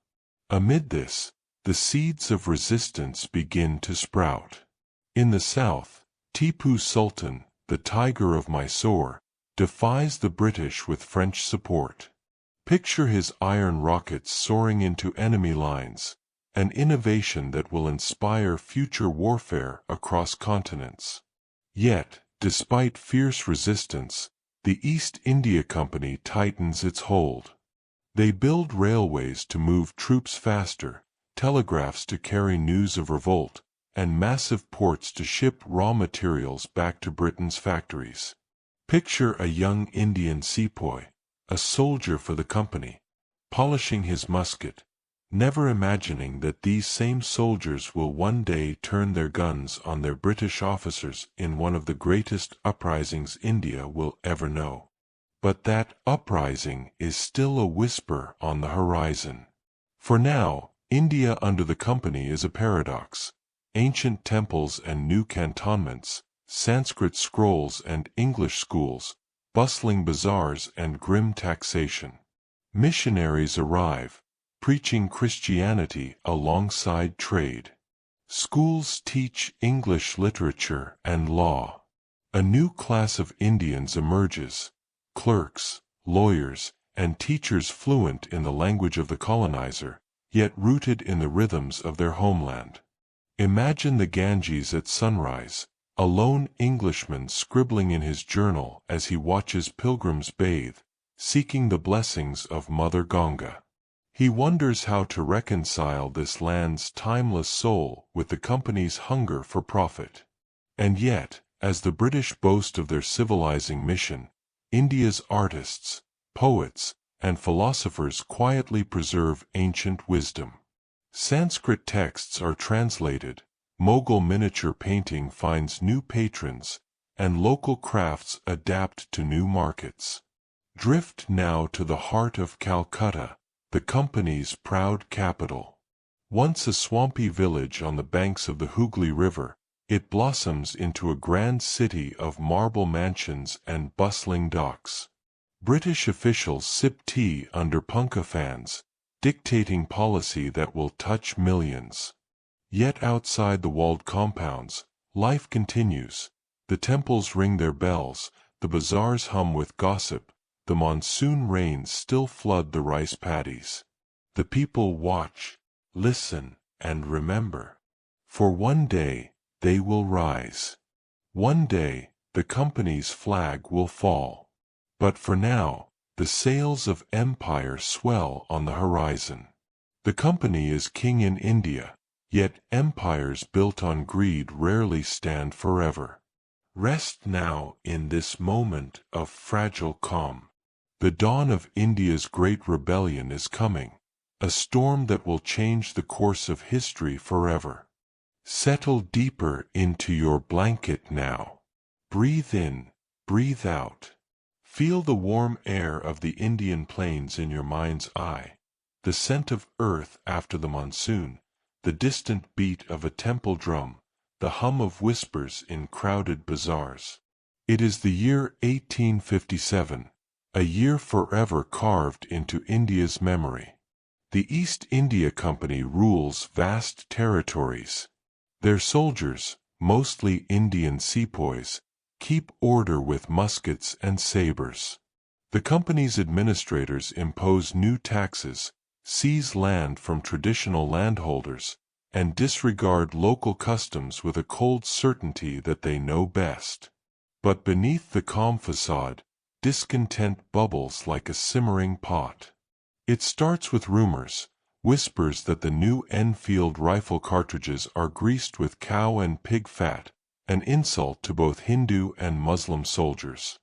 Amid this, the seeds of resistance begin to sprout. In the south, Tipu Sultan, the Tiger of Mysore, defies the British with French support. Picture his iron rockets soaring into enemy lines, an innovation that will inspire future warfare across continents. Yet, despite fierce resistance, the East India Company tightens its hold. They build railways to move troops faster, telegraphs to carry news of revolt, and massive ports to ship raw materials back to Britain's factories. Picture a young Indian sepoy, a soldier for the company, polishing his musket, never imagining that these same soldiers will one day turn their guns on their British officers in one of the greatest uprisings India will ever know. But that uprising is still a whisper on the horizon. For now, India under the company is a paradox. Ancient temples and new cantonments, Sanskrit scrolls and English schools, bustling bazaars and grim taxation. Missionaries arrive, preaching Christianity alongside trade. Schools teach English literature and law. A new class of Indians emerges, clerks, lawyers, and teachers fluent in the language of the colonizer, yet rooted in the rhythms of their homeland. Imagine the Ganges at sunrise, a lone Englishman scribbling in his journal as he watches pilgrims bathe, seeking the blessings of Mother Ganga. He wonders how to reconcile this land's timeless soul with the company's hunger for profit. And yet, as the British boast of their civilizing mission, India's artists, poets, and philosophers quietly preserve ancient wisdom. Sanskrit texts are translated, Mughal miniature painting finds new patrons, and local crafts adapt to new markets. Drift now to the heart of Calcutta, the company's proud capital. Once a swampy village on the banks of the Hooghly River, it blossoms into a grand city of marble mansions and bustling docks. British officials sip tea under punkah fans, dictating policy that will touch millions. Yet outside the walled compounds, life continues. The temples ring their bells, the bazaars hum with gossip, the monsoon rains still flood the rice paddies. The people watch, listen, and remember. For one day, they will rise. One day, the company's flag will fall. But for now, the sails of empire swell on the horizon. The company is king in India, yet empires built on greed rarely stand forever. Rest now in this moment of fragile calm. The dawn of India's great rebellion is coming, a storm that will change the course of history forever. Settle deeper into your blanket now. Breathe in, breathe out. Feel the warm air of the Indian plains in your mind's eye, the scent of earth after the monsoon, the distant beat of a temple drum, the hum of whispers in crowded bazaars. It is the year 1857, a year forever carved into India's memory. The East India Company rules vast territories. Their soldiers, mostly Indian sepoys, keep order with muskets and sabers. The company's administrators impose new taxes, seize land from traditional landholders, and disregard local customs with a cold certainty that they know best. But beneath the calm facade, discontent bubbles like a simmering pot. It starts with rumors, whispers that the new Enfield rifle cartridges are greased with cow and pig fat, an insult to both Hindu and Muslim soldiers.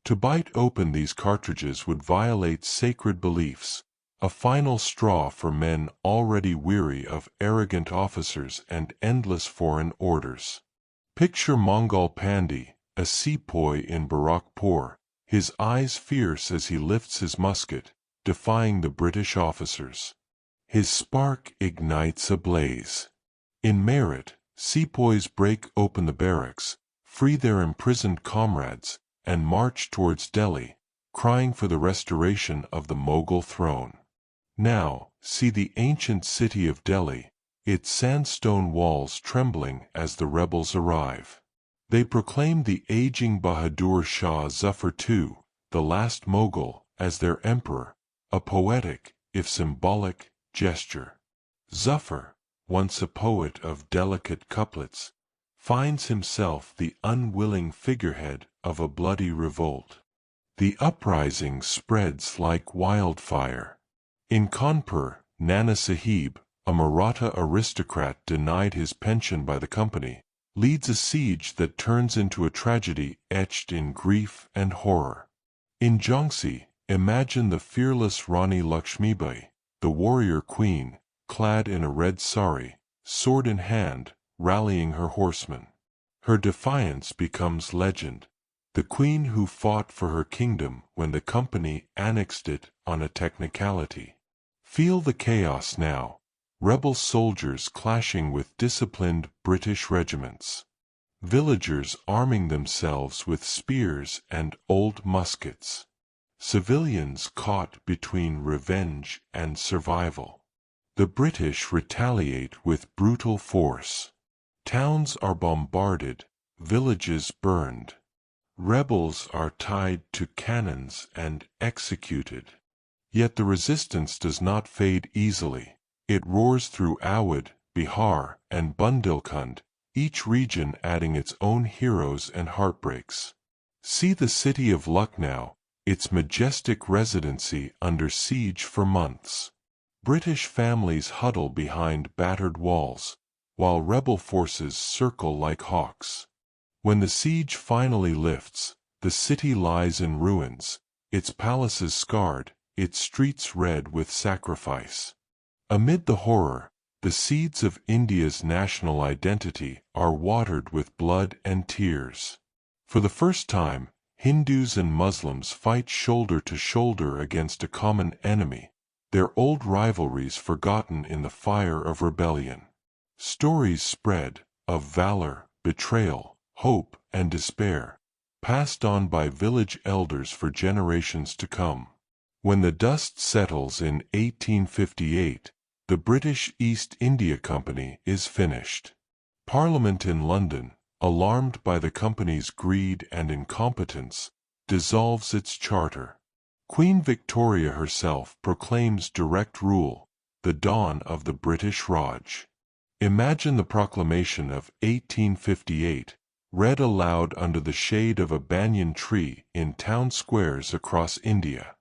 To bite open these cartridges would violate sacred beliefs, a final straw for men already weary of arrogant officers and endless foreign orders. Picture Mangal Pandey, a sepoy in Barakpur, his eyes fierce as he lifts his musket, defying the British officers. His spark ignites a blaze. In Meerut, sepoys break open the barracks, free their imprisoned comrades, and march towards Delhi, crying for the restoration of the Mughal throne. Now, see the ancient city of Delhi, its sandstone walls trembling as the rebels arrive. They proclaim the aging Bahadur Shah Zafar II, the last Mughal, as their emperor, a poetic, if symbolic, gesture. Zafar, once a poet of delicate couplets, finds himself the unwilling figurehead of a bloody revolt. The uprising spreads like wildfire. In Kanpur, Nana Sahib, a Maratha aristocrat denied his pension by the company, leads a siege that turns into a tragedy etched in grief and horror. In Jhansi, imagine the fearless Rani Lakshmibai, the warrior queen, clad in a red sari, sword in hand, rallying her horsemen. Her defiance becomes legend, the queen who fought for her kingdom when the company annexed it on a technicality. Feel the chaos now, rebel soldiers clashing with disciplined British regiments. Villagers arming themselves with spears and old muskets. Civilians caught between revenge and survival. The British retaliate with brutal force. Towns are bombarded, villages burned. Rebels are tied to cannons and executed. Yet the resistance does not fade easily. It roars through Awadh, Bihar, and Bundelkhand, each region adding its own heroes and heartbreaks. See the city of Lucknow, its majestic residency under siege for months. British families huddle behind battered walls, while rebel forces circle like hawks. When the siege finally lifts, the city lies in ruins, its palaces scarred, its streets red with sacrifice. Amid the horror, the seeds of India's national identity are watered with blood and tears. For the first time, Hindus and Muslims fight shoulder to shoulder against a common enemy, their old rivalries forgotten in the fire of rebellion. Stories spread, of valor, betrayal, hope, and despair, passed on by village elders for generations to come. When the dust settles in 1858, the British East India Company is finished. Parliament in London, alarmed by the company's greed and incompetence, dissolves its charter. Queen Victoria herself proclaims direct rule, the dawn of the British Raj. Imagine the proclamation of 1858, read aloud under the shade of a banyan tree in town squares across India.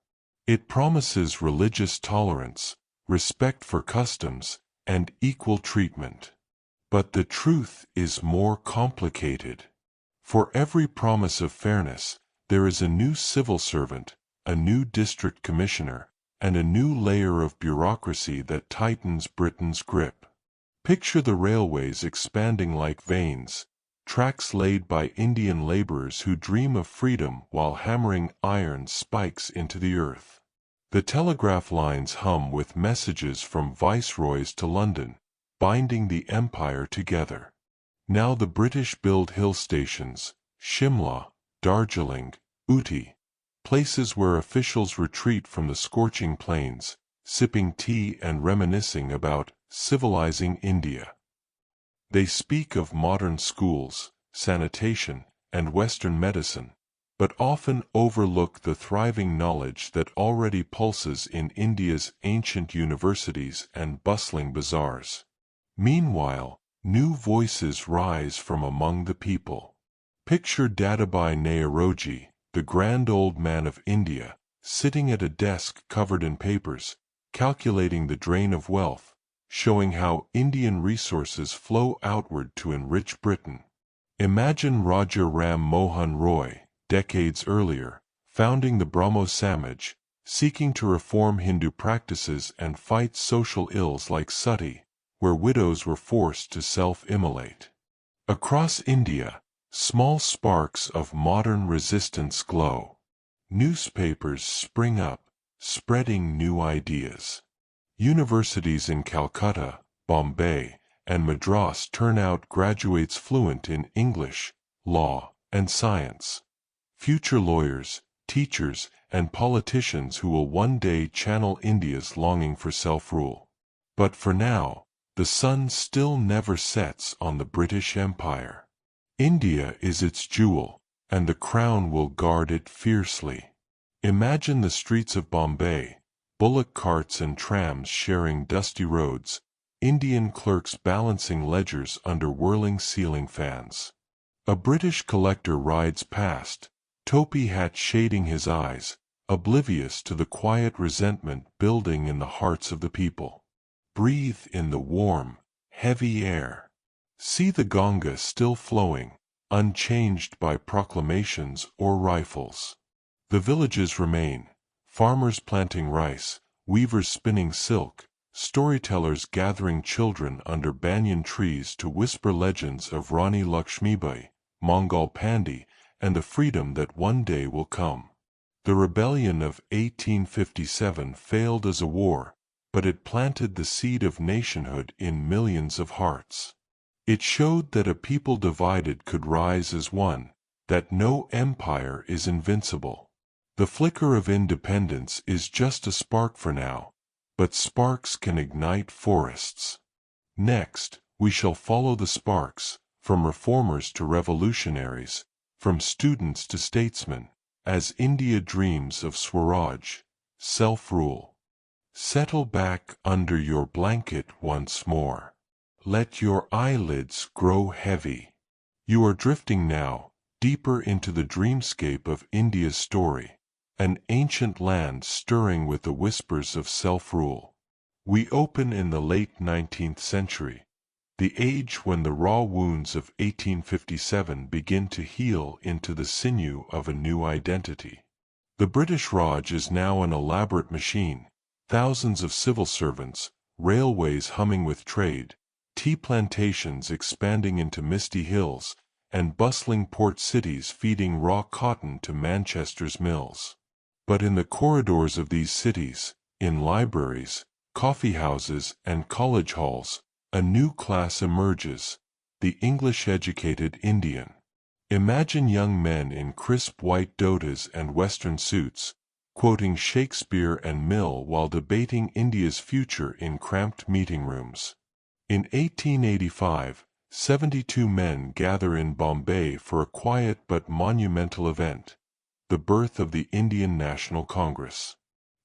It promises religious tolerance, respect for customs, and equal treatment. But the truth is more complicated. For every promise of fairness, there is a new civil servant, a new district commissioner, and a new layer of bureaucracy that tightens Britain's grip. Picture the railways expanding like veins, tracks laid by Indian laborers who dream of freedom while hammering iron spikes into the earth. The telegraph lines hum with messages from viceroys to London, binding the empire together. Now the British build hill stations, Shimla, Darjeeling, Ooty, places where officials retreat from the scorching plains, sipping tea and reminiscing about civilizing India. They speak of modern schools, sanitation, and Western medicine, but often overlook the thriving knowledge that already pulses in India's ancient universities and bustling bazaars. Meanwhile, new voices rise from among the people. Picture Dadabhai Naoroji, the grand old man of India, sitting at a desk covered in papers, calculating the drain of wealth, showing how Indian resources flow outward to enrich Britain. Imagine Raja Ram Mohan Roy, decades earlier, founding the Brahmo Samaj, seeking to reform Hindu practices and fight social ills like sati, where widows were forced to self-immolate. Across India, small sparks of modern resistance glow. Newspapers spring up, spreading new ideas. Universities in Calcutta, Bombay, and Madras turn out graduates fluent in English, law, and science. Future lawyers, teachers, and politicians who will one day channel India's longing for self-rule. But for now, the sun still never sets on the British Empire. India is its jewel, and the crown will guard it fiercely. Imagine the streets of Bombay, bullock carts and trams sharing dusty roads, Indian clerks balancing ledgers under whirling ceiling fans. A British collector rides past, topi hat shading his eyes, oblivious to the quiet resentment building in the hearts of the people. Breathe in the warm, heavy air. See the Ganga still flowing, unchanged by proclamations or rifles. The villages remain, farmers planting rice, weavers spinning silk, storytellers gathering children under banyan trees to whisper legends of Rani Lakshmibai, Mongol Pandi, and the freedom that one day will come. The rebellion of 1857 failed as a war, but it planted the seed of nationhood in millions of hearts. It showed that a people divided could rise as one, that no empire is invincible. The flicker of independence is just a spark for now, but sparks can ignite forests. Next, we shall follow the sparks, from reformers to revolutionaries, from students to statesmen, as India dreams of Swaraj, self-rule. Settle back under your blanket once more. Let your eyelids grow heavy. You are drifting now, deeper into the dreamscape of India's story, an ancient land stirring with the whispers of self-rule. We open in the late 19th century, the age when the raw wounds of 1857 begin to heal into the sinew of a new identity. The British Raj is now an elaborate machine, thousands of civil servants, railways humming with trade, tea plantations expanding into misty hills, and bustling port cities feeding raw cotton to Manchester's mills. But in the corridors of these cities, in libraries, coffee houses, and college halls, a new class emerges, the English-educated Indian. Imagine young men in crisp white dhotis and Western suits, quoting Shakespeare and Mill while debating India's future in cramped meeting rooms. In 1885, 72 men gather in Bombay for a quiet but monumental event, the birth of the Indian National Congress.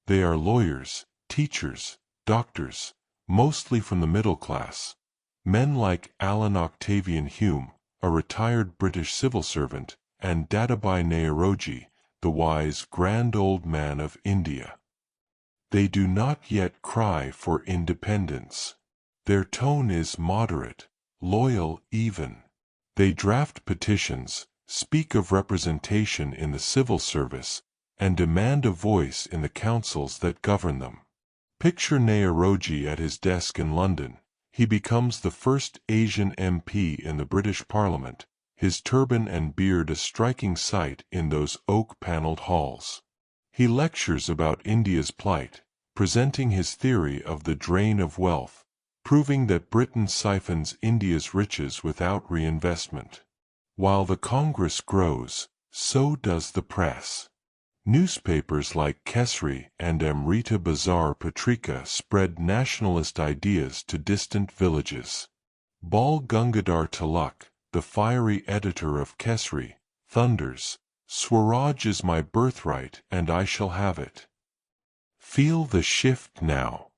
They are lawyers, teachers, doctors, mostly from the middle class, men like Alan Octavian Hume, a retired British civil servant, and Dadabhai Naoroji, the wise grand old man of India. They do not yet cry for independence. Their tone is moderate, loyal even. They draft petitions, speak of representation in the civil service, and demand a voice in the councils that govern them. Picture Naoroji at his desk in London. He becomes the first Asian MP in the British Parliament, his turban and beard a striking sight in those oak-panelled halls. He lectures about India's plight, presenting his theory of the drain of wealth, proving that Britain siphons India's riches without reinvestment. While the Congress grows, so does the press. Newspapers like Kesari and Amrita Bazar Patrika spread nationalist ideas to distant villages. Bal Gangadhar Tilak, the fiery editor of Kesari, thunders, "Swaraj is my birthright and I shall have it." Feel the shift now.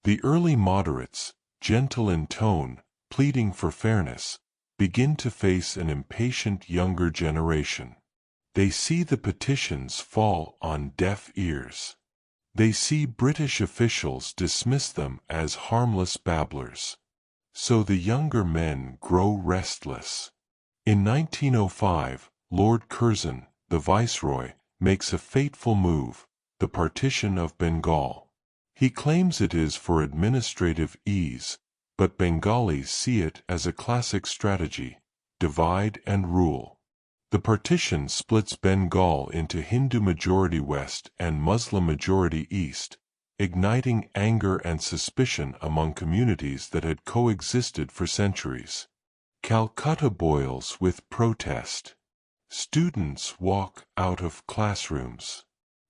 The early moderates, gentle in tone, pleading for fairness, begin to face an impatient younger generation. They see the petitions fall on deaf ears. They see British officials dismiss them as harmless babblers. So the younger men grow restless. In 1905, Lord Curzon, the Viceroy, makes a fateful move, the partition of Bengal. He claims it is for administrative ease, but Bengalis see it as a classic strategy: divide and rule. The partition splits Bengal into Hindu-majority West and Muslim-majority East, igniting anger and suspicion among communities that had coexisted for centuries. Calcutta boils with protest. Students walk out of classrooms.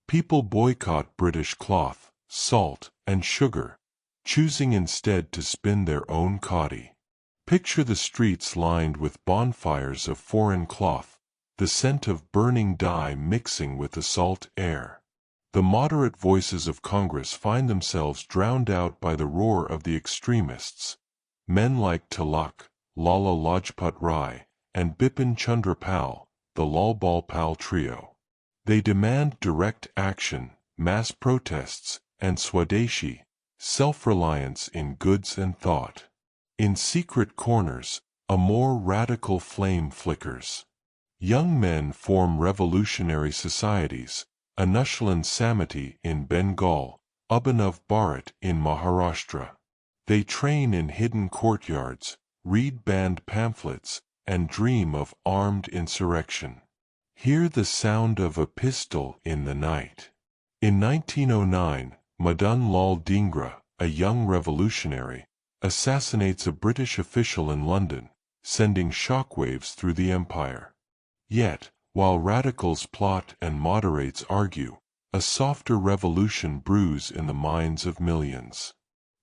People boycott British cloth, salt, and sugar, choosing instead to spin their own khadi. Picture the streets lined with bonfires of foreign cloth, the scent of burning dye mixing with the salt air. The moderate voices of Congress find themselves drowned out by the roar of the extremists. Men like Tilak, Lala Lajpat Rai, and Bipin Chandra Pal, the Lal Bal Pal trio. They demand direct action, mass protests, and Swadeshi, self-reliance in goods and thought. In secret corners, a more radical flame flickers. Young men form revolutionary societies, Anushalan Samiti in Bengal, Abhinav Bharat in Maharashtra. They train in hidden courtyards, read banned pamphlets, and dream of armed insurrection. Hear the sound of a pistol in the night. In 1909, Madan Lal Dhingra, a young revolutionary, assassinates a British official in London, sending shockwaves through the empire. Yet, while radicals plot and moderates argue, a softer revolution brews in the minds of millions.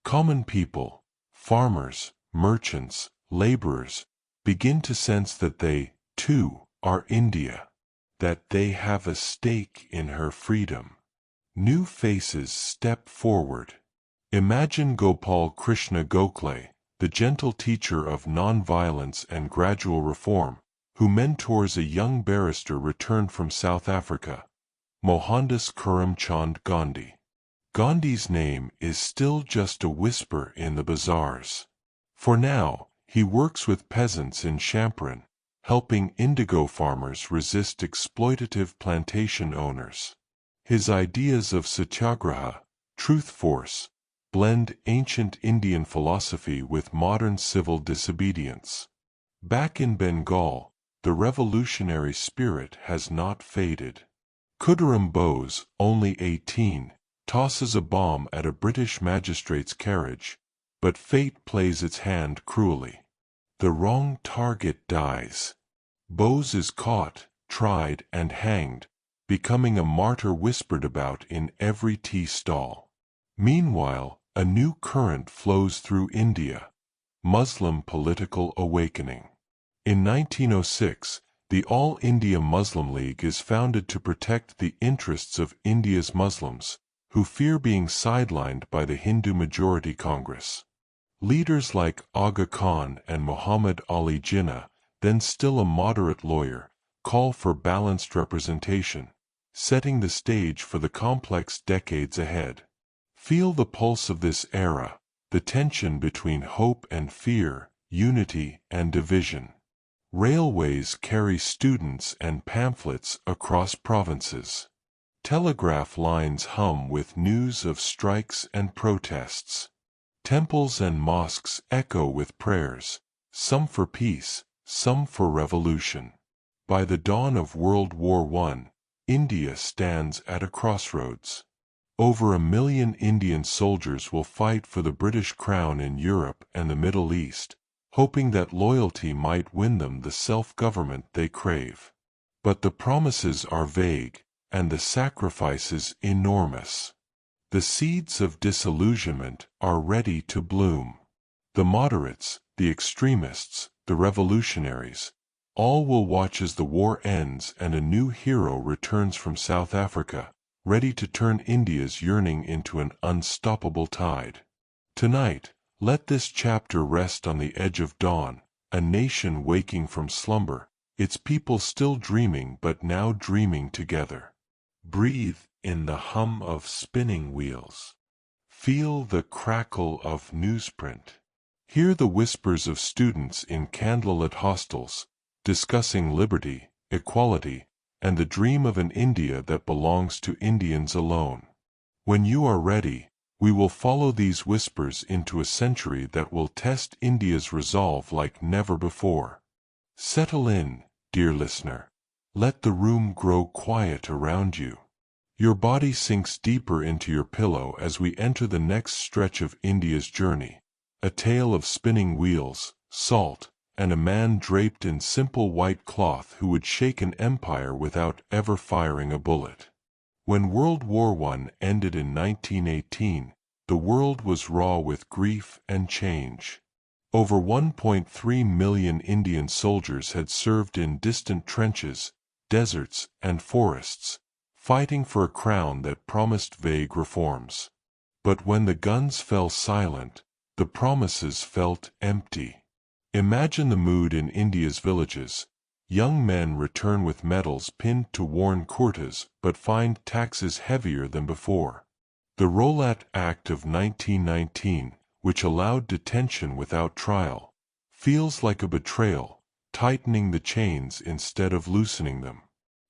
Common people, farmers, merchants, laborers, begin to sense that they, too, are India, that they have a stake in her freedom. New faces step forward. Imagine Gopal Krishna Gokhale, the gentle teacher of nonviolence and gradual reform, who mentors a young barrister returned from South Africa, Mohandas Karamchand Gandhi. Gandhi's name is still just a whisper in the bazaars. For now, he works with peasants in Champaran, helping indigo farmers resist exploitative plantation owners. His ideas of satyagraha, truth force, blend ancient Indian philosophy with modern civil disobedience. Back in Bengal, the revolutionary spirit has not faded. Khudiram Bose, only 18, tosses a bomb at a British magistrate's carriage, but fate plays its hand cruelly. The wrong target dies. Bose is caught, tried, and hanged, becoming a martyr whispered about in every tea stall. Meanwhile, a new current flows through India: Muslim political awakening. In 1906, the All India Muslim League is founded to protect the interests of India's Muslims, who fear being sidelined by the Hindu-majority Congress. Leaders like Aga Khan and Muhammad Ali Jinnah, then still a moderate lawyer, call for balanced representation, setting the stage for the complex decades ahead. Feel the pulse of this era, the tension between hope and fear, unity and division. Railways carry students and pamphlets across provinces. Telegraph lines hum with news of strikes and protests. Temples and mosques echo with prayers, some for peace, some for revolution. By the dawn of World War I, India stands at a crossroads. Over 1 million Indian soldiers will fight for the British crown in Europe and the Middle East, hoping that loyalty might win them the self-government they crave. But the promises are vague, and the sacrifices enormous. The seeds of disillusionment are ready to bloom. The moderates, the extremists, the revolutionaries, all will watch as the war ends and a new hero returns from South Africa, ready to turn India's yearning into an unstoppable tide. Tonight, let this chapter rest on the edge of dawn, a nation waking from slumber, its people still dreaming but now dreaming together. Breathe in the hum of spinning wheels. Feel the crackle of newsprint. Hear the whispers of students in candlelit hostels, discussing liberty, equality, and the dream of an India that belongs to Indians alone. When you are ready, we will follow these whispers into a century that will test India's resolve like never before. Settle in, dear listener. Let the room grow quiet around you. Your body sinks deeper into your pillow as we enter the next stretch of India's journey, a tale of spinning wheels, salt, and a man draped in simple white cloth who would shake an empire without ever firing a bullet. When World War I ended in 1918, the world was raw with grief and change. Over 1.3 million Indian soldiers had served in distant trenches, deserts, and forests, fighting for a crown that promised vague reforms. But when the guns fell silent, the promises felt empty. Imagine the mood in India's villages. Young men return with medals pinned to worn kurtas but find taxes heavier than before. The Rowlatt Act of 1919, which allowed detention without trial, feels like a betrayal, tightening the chains instead of loosening them.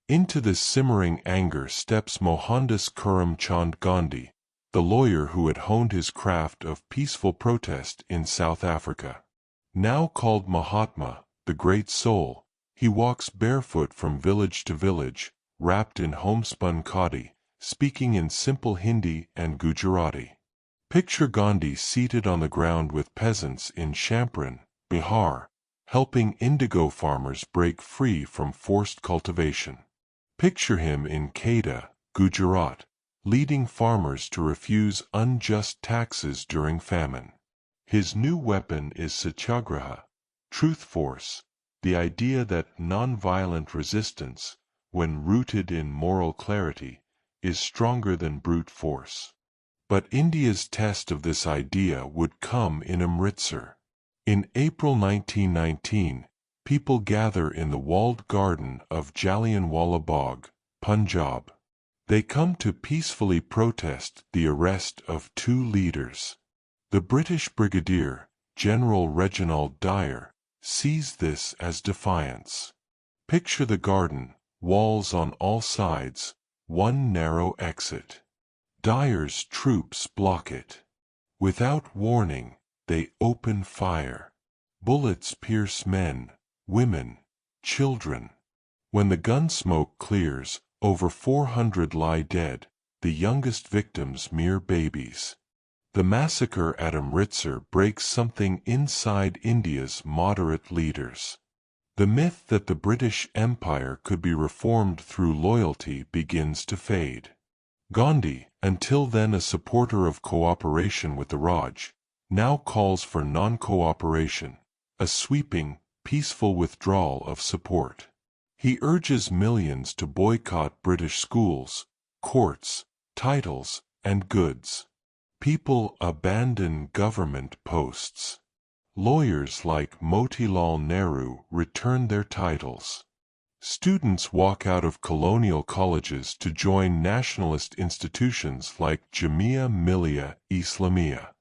Into this simmering anger steps Mohandas Karamchand Gandhi, the lawyer who had honed his craft of peaceful protest in South Africa. Now called Mahatma, the great soul, he walks barefoot from village to village, wrapped in homespun khadi, speaking in simple Hindi and Gujarati. Picture Gandhi seated on the ground with peasants in Champaran, Bihar, helping indigo farmers break free from forced cultivation. Picture him in Kheda, Gujarat, leading farmers to refuse unjust taxes during famine. His new weapon is satyagraha, truth force, the idea that nonviolent resistance, when rooted in moral clarity, is stronger than brute force. But India's test of this idea would come in Amritsar. In April 1919, people gather in the walled garden of Jallianwala Bagh, Punjab. They come to peacefully protest the arrest of two leaders. The British Brigadier, General Reginald Dyer, sees this as defiance. Picture the garden, walls on all sides, one narrow exit. Dyer's troops block it. Without warning, they open fire. Bullets pierce men, women, children. When the gun smoke clears, over 400 lie dead, the youngest victims mere babies. The massacre at Amritsar breaks something inside India's moderate leaders. The myth that the British Empire could be reformed through loyalty begins to fade. Gandhi, until then a supporter of cooperation with the Raj, now calls for non-cooperation, a sweeping, peaceful withdrawal of support. He urges millions to boycott British schools, courts, titles, and goods. People abandon government posts. Lawyers like Motilal Nehru return their titles. Students walk out of colonial colleges to join nationalist institutions like Jamia Millia Islamia.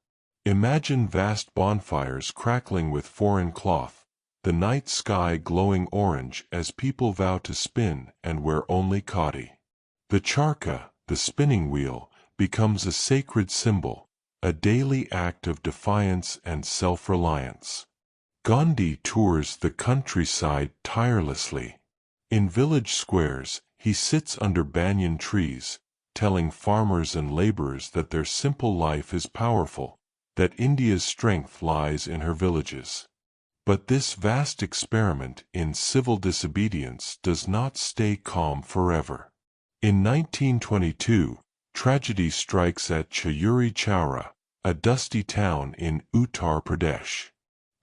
Imagine vast bonfires crackling with foreign cloth, the night sky glowing orange as people vow to spin and wear only khadi. The charkha, the spinning wheel, becomes a sacred symbol, a daily act of defiance and self-reliance. Gandhi tours the countryside tirelessly. In village squares, he sits under banyan trees, telling farmers and laborers that their simple life is powerful, that India's strength lies in her villages. But this vast experiment in civil disobedience does not stay calm forever. In 1922, tragedy strikes at Chayuri Chowra, a dusty town in Uttar Pradesh.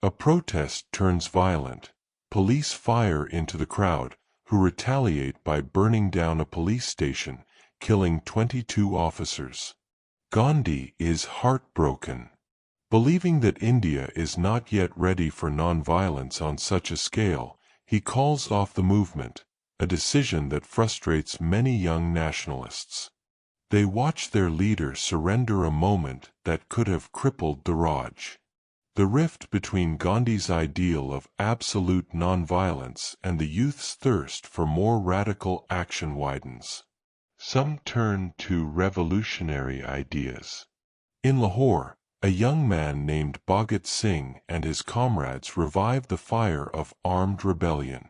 A protest turns violent. Police fire into the crowd, who retaliate by burning down a police station, killing 22 officers. Gandhi is heartbroken. Believing that India is not yet ready for nonviolence on such a scale, he calls off the movement, a decision that frustrates many young nationalists. They watch their leader surrender a moment that could have crippled the Raj. The rift between Gandhi's ideal of absolute nonviolence and the youth's thirst for more radical action widens. Some turn to revolutionary ideas. In Lahore, a young man named Bhagat Singh and his comrades revive the fire of armed rebellion.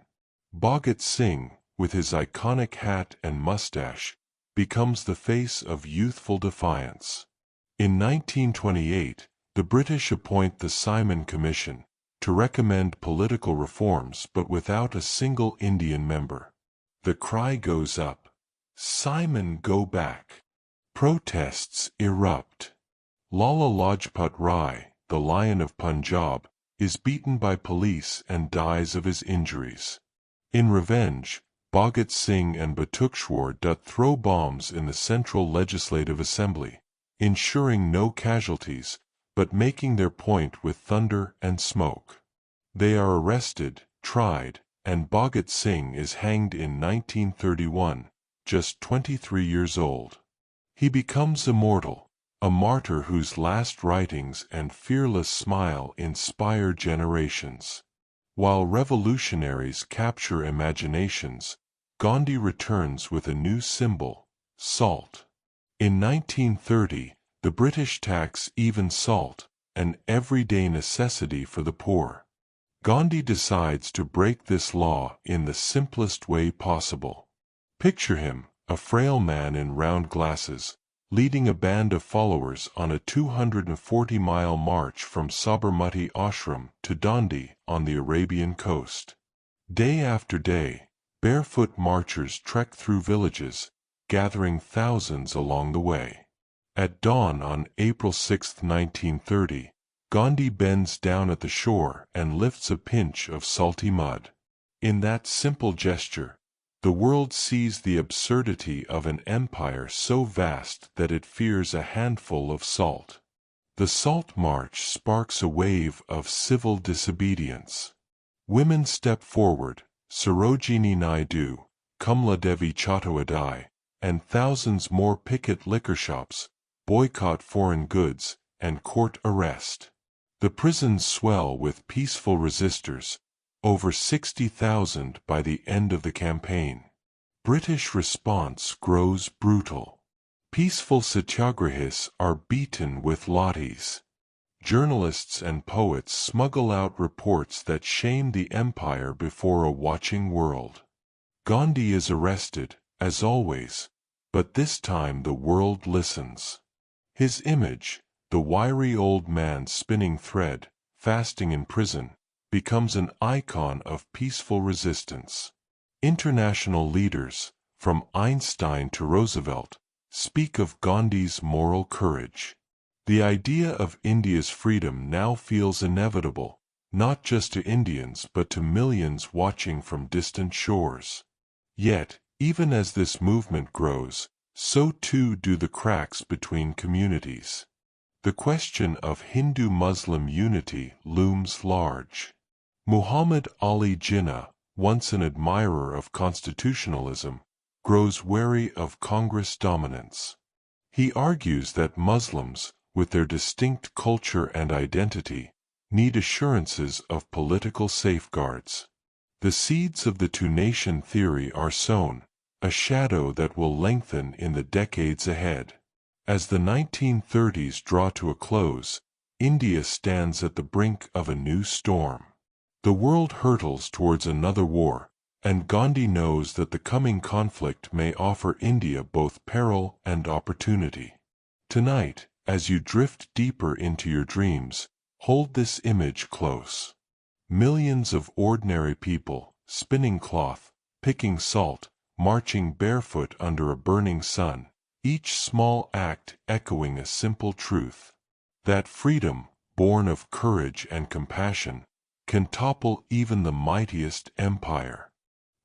Bhagat Singh, with his iconic hat and mustache, becomes the face of youthful defiance. In 1928, the British appoint the Simon Commission to recommend political reforms but without a single Indian member. The cry goes up, "Simon, go back!" Protests erupt. Lala Lajpat Rai, the Lion of Punjab, is beaten by police and dies of his injuries. In revenge, Bhagat Singh and Batushwar Dutt throw bombs in the Central Legislative Assembly, ensuring no casualties, but making their point with thunder and smoke. They are arrested, tried, and Bhagat Singh is hanged in 1931, just 23 years old. He becomes immortal, a martyr whose last writings and fearless smile inspire generations. While revolutionaries capture imaginations, Gandhi returns with a new symbol, salt. In 1930, the British tax even salt, an everyday necessity for the poor. Gandhi decides to break this law in the simplest way possible. Picture him, a frail man in round glasses, leading a band of followers on a 240-mile march from Sabarmati Ashram to Dandi on the Arabian coast. Day after day, barefoot marchers trek through villages, gathering thousands along the way. At dawn on April 6, 1930, Gandhi bends down at the shore and lifts a pinch of salty mud. In that simple gesture, the world sees the absurdity of an empire so vast that it fears a handful of salt. The Salt March sparks a wave of civil disobedience. Women step forward, Sarojini Naidu, Kamladevi Chattopadhyay, and thousands more picket liquor shops, boycott foreign goods, and court arrest. The prisons swell with peaceful resistors, over 60,000 by the end of the campaign. British response grows brutal. Peaceful satyagrahis are beaten with lathis. Journalists and poets smuggle out reports that shame the empire before a watching world. Gandhi is arrested, as always, but this time the world listens. His image, the wiry old man spinning thread, fasting in prison, becomes an icon of peaceful resistance. International leaders, from Einstein to Roosevelt, speak of Gandhi's moral courage. The idea of India's freedom now feels inevitable, not just to Indians but to millions watching from distant shores. Yet, even as this movement grows, so too do the cracks between communities. The question of Hindu-Muslim unity looms large. Muhammad Ali Jinnah, once an admirer of constitutionalism, grows wary of Congress dominance. He argues that Muslims, with their distinct culture and identity, need assurances of political safeguards. The seeds of the two-nation theory are sown, a shadow that will lengthen in the decades ahead. As the 1930s draw to a close, India stands at the brink of a new storm. The world hurtles towards another war, and Gandhi knows that the coming conflict may offer India both peril and opportunity. Tonight, as you drift deeper into your dreams, hold this image close. Millions of ordinary people, spinning cloth, picking salt, marching barefoot under a burning sun, each small act echoing a simple truth. That freedom, born of courage and compassion, can topple even the mightiest empire.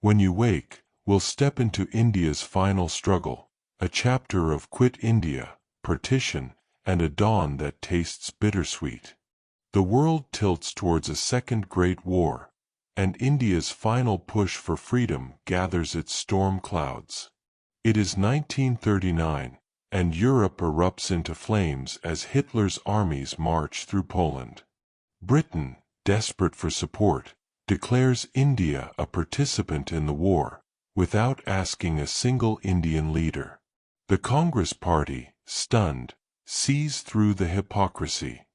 When you wake, we'll step into India's final struggle, a chapter of Quit India, partition, and a dawn that tastes bittersweet. The world tilts towards a second great war, and India's final push for freedom gathers its storm clouds. It is 1939, and Europe erupts into flames as Hitler's armies march through Poland. Britain, desperate for support, declares India a participant in the war, without asking a single Indian leader. The Congress Party, stunned, sees through the hypocrisy.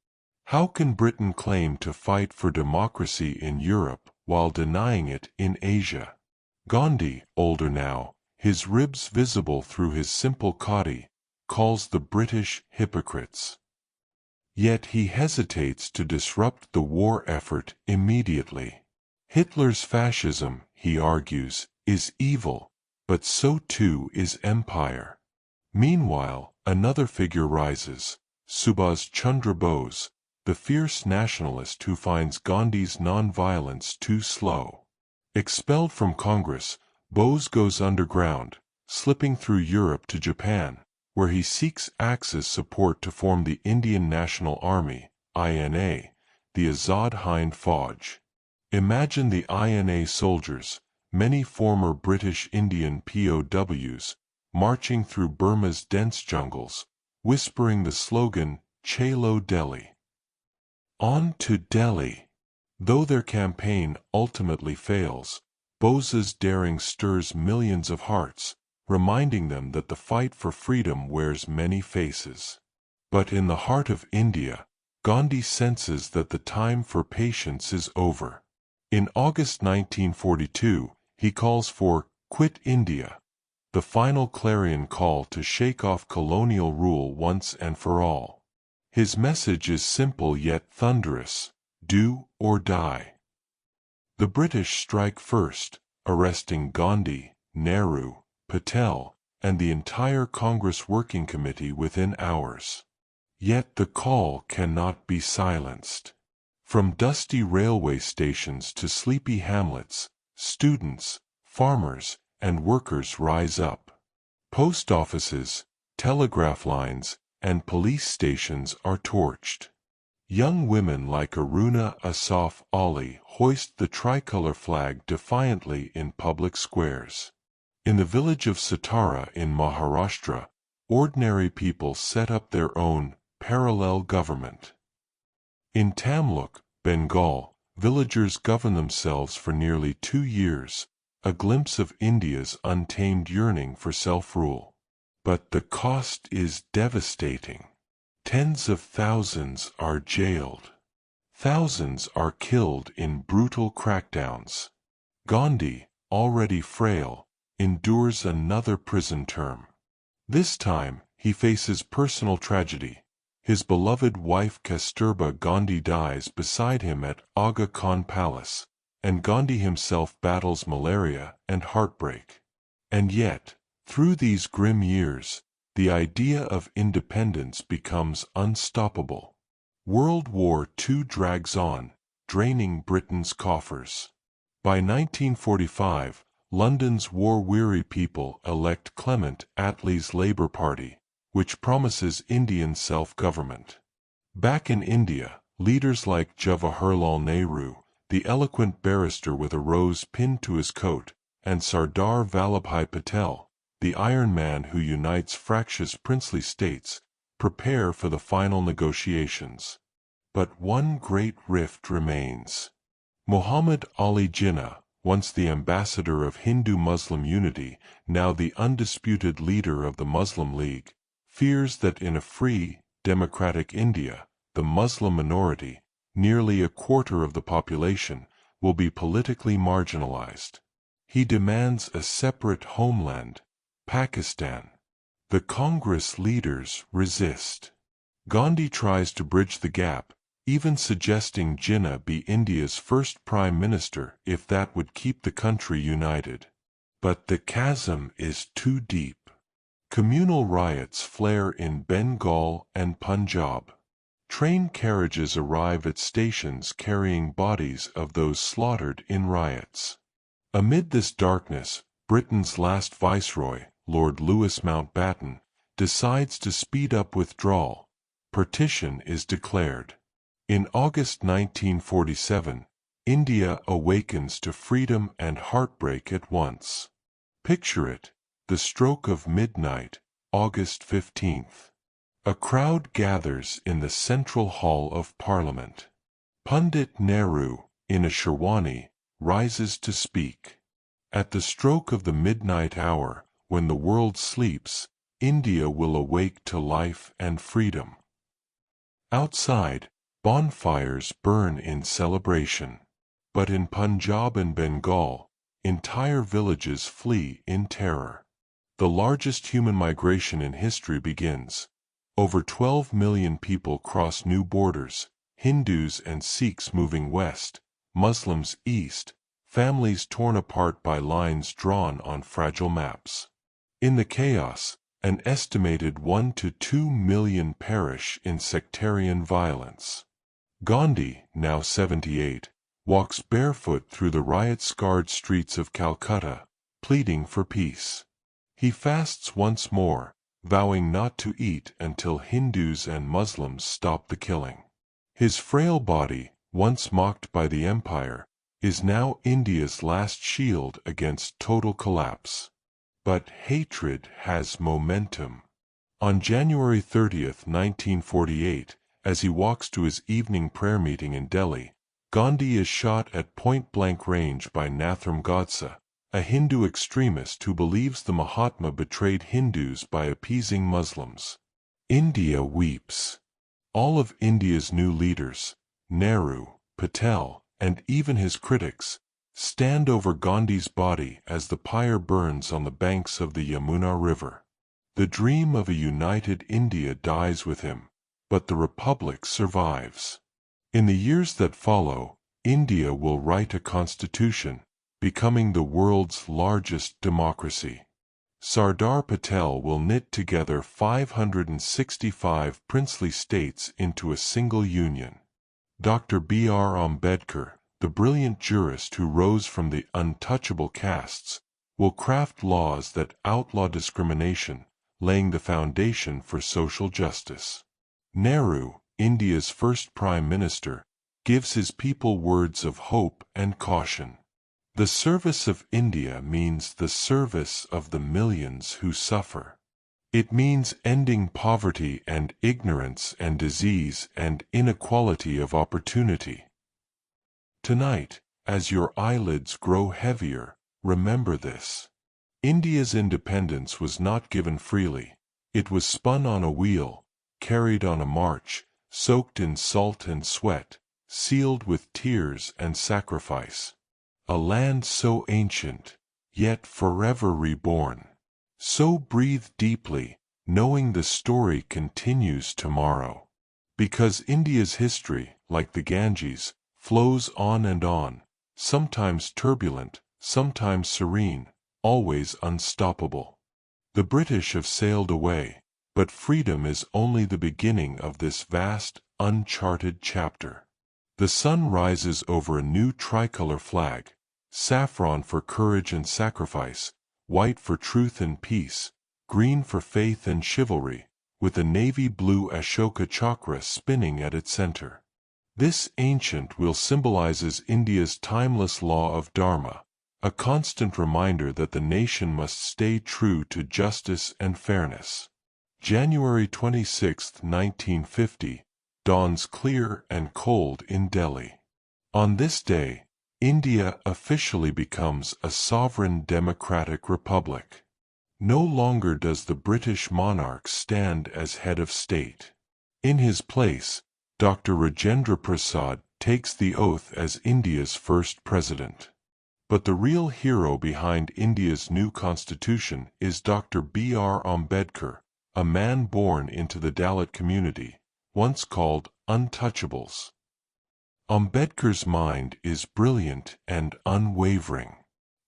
How can Britain claim to fight for democracy in Europe while denying it in Asia? Gandhi, older now, his ribs visible through his simple khadi, calls the British hypocrites. Yet he hesitates to disrupt the war effort immediately. Hitler's fascism, he argues, is evil, but so too is empire. Meanwhile, another figure rises, Subhas Chandra Bose, the fierce nationalist who finds Gandhi's nonviolence too slow. Expelled from Congress, Bose goes underground, slipping through Europe to Japan, where he seeks Axis support to form the Indian National Army, INA, the Azad Hind Fauj. Imagine the INA soldiers, many former British Indian POWs, marching through Burma's dense jungles, whispering the slogan, Chalo Delhi. On to Delhi. Though their campaign ultimately fails, Bose's daring stirs millions of hearts, reminding them that the fight for freedom wears many faces. But in the heart of India, Gandhi senses that the time for patience is over. In August 1942, he calls for "Quit India," the final clarion call to shake off colonial rule once and for all. His message is simple yet thunderous: do or die. The British strike first, arresting Gandhi, Nehru, Patel, and the entire Congress Working Committee within hours. Yet the call cannot be silenced. From dusty railway stations to sleepy hamlets, students, farmers, and workers rise up. Post offices, telegraph lines, and police stations are torched. Young women like Aruna Asaf Ali hoist the tricolor flag defiantly in public squares. In the village of Satara in Maharashtra, ordinary people set up their own parallel government. In Tamluk, Bengal, villagers govern themselves for nearly 2 years, a glimpse of India's untamed yearning for self-rule. But the cost is devastating. Tens of thousands are jailed. Thousands are killed in brutal crackdowns. Gandhi, already frail, endures another prison term. This time, he faces personal tragedy. His beloved wife Kasturba Gandhi dies beside him at Aga Khan Palace, and Gandhi himself battles malaria and heartbreak. And yet, through these grim years, the idea of independence becomes unstoppable. World War II drags on, draining Britain's coffers. By 1945, London's war-weary people elect Clement Attlee's Labour Party, which promises Indian self-government. Back in India, leaders like Jawaharlal Nehru, the eloquent barrister with a rose pinned to his coat, and Sardar Vallabhbhai Patel, the Iron Man who unites fractious princely states, prepare for the final negotiations. But one great rift remains. Muhammad Ali Jinnah, once the ambassador of Hindu-Muslim unity, now the undisputed leader of the Muslim League, fears that in a free, democratic India, the Muslim minority, nearly a quarter of the population, will be politically marginalized. He demands a separate homeland, Pakistan. The Congress leaders resist. Gandhi tries to bridge the gap, even suggesting Jinnah be India's first prime minister if that would keep the country united. But the chasm is too deep. Communal riots flare in Bengal and Punjab. Train carriages arrive at stations carrying bodies of those slaughtered in riots. Amid this darkness, Britain's last viceroy, Lord Louis Mountbatten, decides to speed up withdrawal. Partition is declared. In August 1947, India awakens to freedom and heartbreak at once. Picture it, the stroke of midnight, August 15th. A crowd gathers in the Central Hall of Parliament. Pandit Nehru, in a sherwani, rises to speak. At the stroke of the midnight hour, when the world sleeps, India will awake to life and freedom. Outside, bonfires burn in celebration. But in Punjab and Bengal, entire villages flee in terror. the largest human migration in history begins. Over 12 million people cross new borders, Hindus and Sikhs moving west, Muslims east, families torn apart by lines drawn on fragile maps. In the chaos, an estimated 1 to 2 million perish in sectarian violence. Gandhi, now 78, walks barefoot through the riot-scarred streets of Calcutta, pleading for peace. He fasts once more, vowing not to eat until Hindus and Muslims stop the killing. His frail body, once mocked by the empire, is now India's last shield against total collapse. But hatred has momentum. On January 30, 1948, as he walks to his evening prayer meeting in Delhi, Gandhi is shot at point-blank range by Nathuram Godse, a Hindu extremist who believes the Mahatma betrayed Hindus by appeasing Muslims. India weeps. All of India's new leaders, Nehru, Patel, and even his critics, stand over Gandhi's body as the pyre burns on the banks of the Yamuna River. The dream of a united India dies with him, but the Republic survives. In the years that follow, India will write a constitution, becoming the world's largest democracy. Sardar Patel will knit together 565 princely states into a single union. Dr. B.R. Ambedkar, the brilliant jurist who rose from the untouchable castes, will craft laws that outlaw discrimination, laying the foundation for social justice. Nehru, India's first Prime Minister, gives his people words of hope and caution. The service of India means the service of the millions who suffer. It means ending poverty and ignorance and disease and inequality of opportunity. Tonight, as your eyelids grow heavier, remember this. India's independence was not given freely. It was spun on a wheel, carried on a march, soaked in salt and sweat, sealed with tears and sacrifice. A land so ancient, yet forever reborn. So breathe deeply, knowing the story continues tomorrow. Because India's history, like the Ganges, flows on and on, sometimes turbulent, sometimes serene, always unstoppable. The British have sailed away, but freedom is only the beginning of this vast, uncharted chapter. The sun rises over a new tricolor flag, saffron for courage and sacrifice, white for truth and peace, green for faith and chivalry, with a navy blue Ashoka chakra spinning at its center. This ancient wheel symbolizes India's timeless law of Dharma, a constant reminder that the nation must stay true to justice and fairness. January 26, 1950, dawns clear and cold in Delhi. On this day, India officially becomes a sovereign democratic republic. No longer does the British monarch stand as head of state. In his place, Dr. Rajendra Prasad takes the oath as India's first president. But the real hero behind India's new constitution is Dr. B.R. Ambedkar, a man born into the Dalit community, once called untouchables. Ambedkar's mind is brilliant and unwavering.